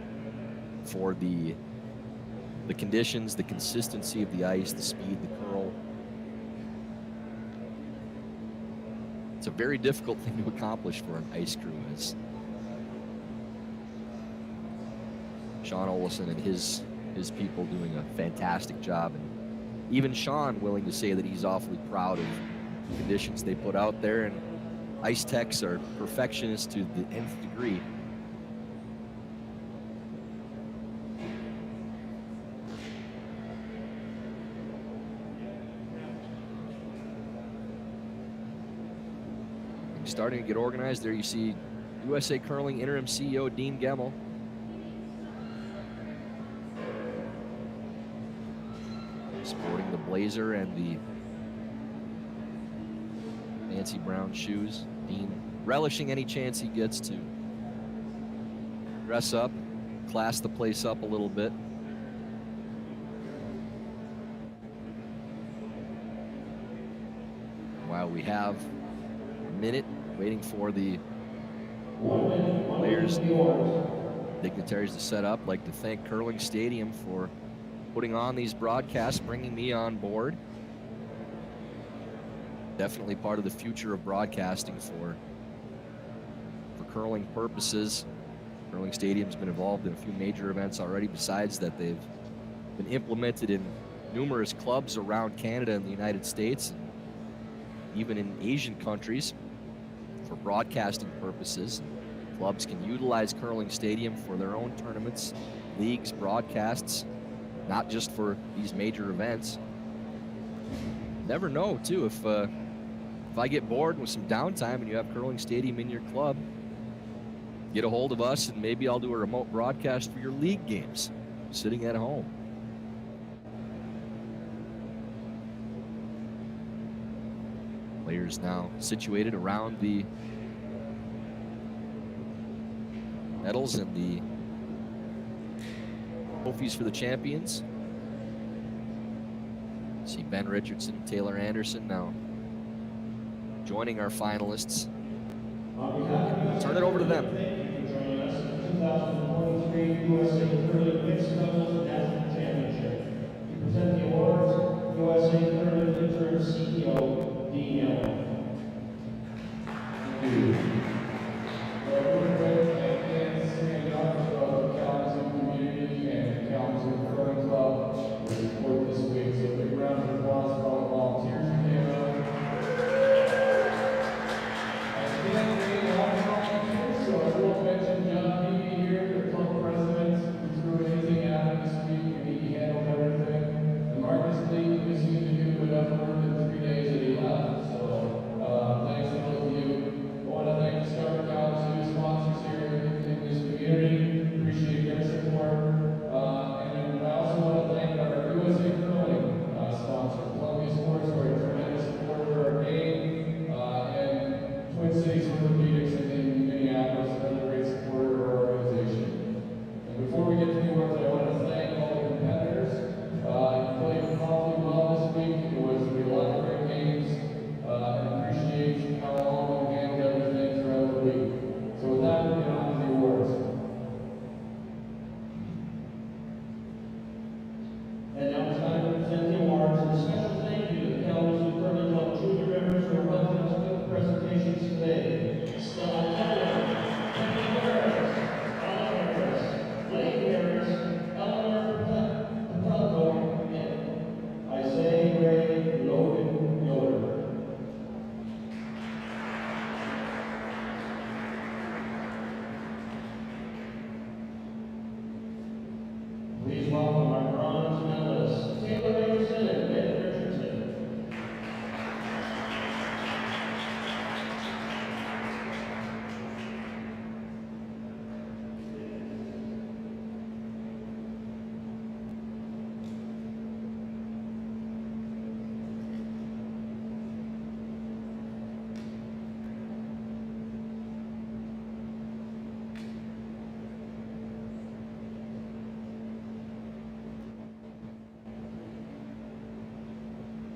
S1: for the conditions, the consistency of the ice, the speed, the curl. It's a very difficult thing to accomplish for an ice crew, as Sean Olesen and his people doing a fantastic job, and even Sean willing to say that he's awfully proud of the conditions they put out there. And ice techs are perfectionists to the nth degree. Starting to get organized. There you see USA Curling interim CEO Dean Gemmel. Sporting the blazer and the fancy brown shoes. Dean relishing any chance he gets to dress up, class the place up a little bit. While we have a minute waiting for the players and dignitaries to set up, I'd like to thank Curling Stadium for putting on these broadcasts, bringing me on board. Definitely part of the future of broadcasting for curling purposes. Curling Stadium's been involved in a few major events already, besides that they've been implemented in numerous clubs around Canada and the United States, and even in Asian countries for broadcasting purposes. Clubs can utilize Curling Stadium for their own tournaments, leagues, broadcasts, not just for these major events. never know, too, if I get bored with some downtime and you have Curling Stadium in your club, get a hold of us and maybe I'll do a remote broadcast for your league games, sitting at home. Players now situated around the medals and the trophies for the champions. See Ben Richardson, Taylor Anderson now joining our finalists. Turn it over to them.
S8: Thank you for joining us for the 2023 USA Curling Mixed Doubles National Championship. To present the awards, USA Curling Interim CEO, Dean Young. Thank you. Well, we're great fans and members of the Kalamazoo community and the Kalamazoo Curling Club for support this week. So a big round of applause for all the volunteers who came out. So I will mention John Beebe here, the club president, who threw anything at him this week, and he handled everything. The Marcus League was seemed to do enough work in 3 days that he left. So thanks to both of you. I want to thank the Stopera Kalamazoo sponsors here in this community. Appreciate their support. And I also want to thank our USA Curling sponsor, Columbia Sportswear, tremendous support for our game, and Twin Cities Orthopedics in Minneapolis, another great supporter of our organization. And before we get to the awards, I want to thank all the competitors. You played awfully well this week. It was a lot of great games, and appreciate how all of you handled everything throughout the week. So with that, we'll get on to the awards. And now it's time to present the awards. And a special thank you to the Kalamazoo Curling Club junior members who are helping us with the presentations today. Stella Keller, Kenny Harris, Alan Harris, Lane Harris, Eleanor Papelko, and Isaiah Ray Logan Yoder. Please welcome our bronze medalists, Taylor Anderson and Ben Richardson.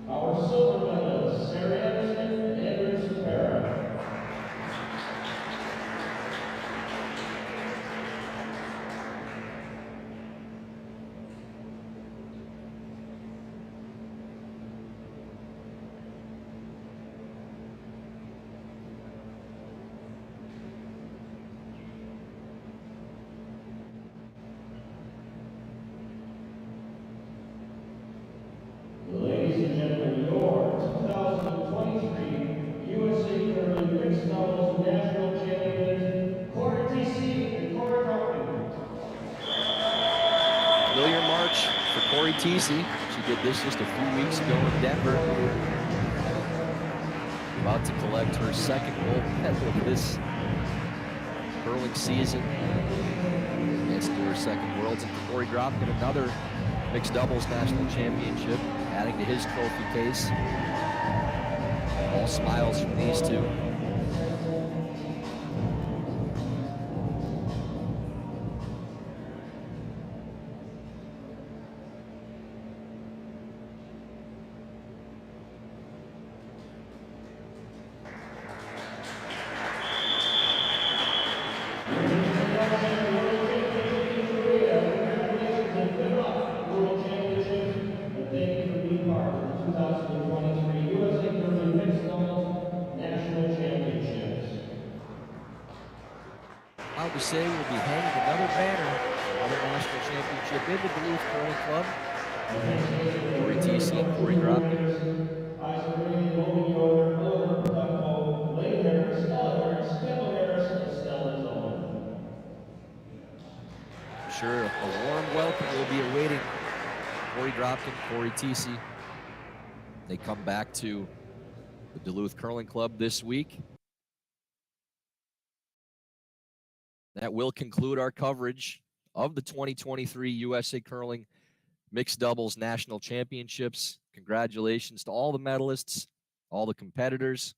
S8: Our silver medalists, Sarah Anderson and Andrew Stopera. Ladies and gentlemen, your 2023 USA Curling Mixed Doubles National Champions, Korey Thiesse and Cory Dropkin.
S1: Familiar march for Cory Thiesse. She did this just a few weeks ago in Denver. About to collect her second gold medal of this curling season. Against her second Worlds. And for Cory Dropkin, another mixed doubles national championship, adding to his trophy case. All smiles from these two.
S8: World Championships, and thank you for being part of the 2023 USA Curling Mixed Doubles National Championships.
S1: Proud to say we'll be hanging another banner, another national championship in the Duluth Curling Club. Cory Thiesse and Cory Dropkin.
S8: Isaac Ray, Logan Yoder, Eleanor Papelko, Lane Harris, Stella Harris, Kendall Harris, and Stella Tillman.
S1: Sure, a warm welcome will be awaiting Cory Dropkin, Cory Thiesse. They come back to the Duluth Curling Club this week. That will conclude our coverage of the 2023 USA Curling Mixed Doubles National Championships. Congratulations to all the medalists, all the competitors.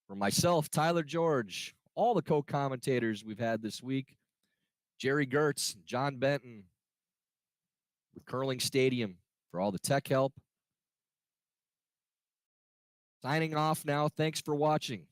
S1: For myself, Tyler George, all the co-commentators we've had this week, Jerry Gertz, John Benton with Curling Stadium for all the tech help. Signing off now. Thanks for watching.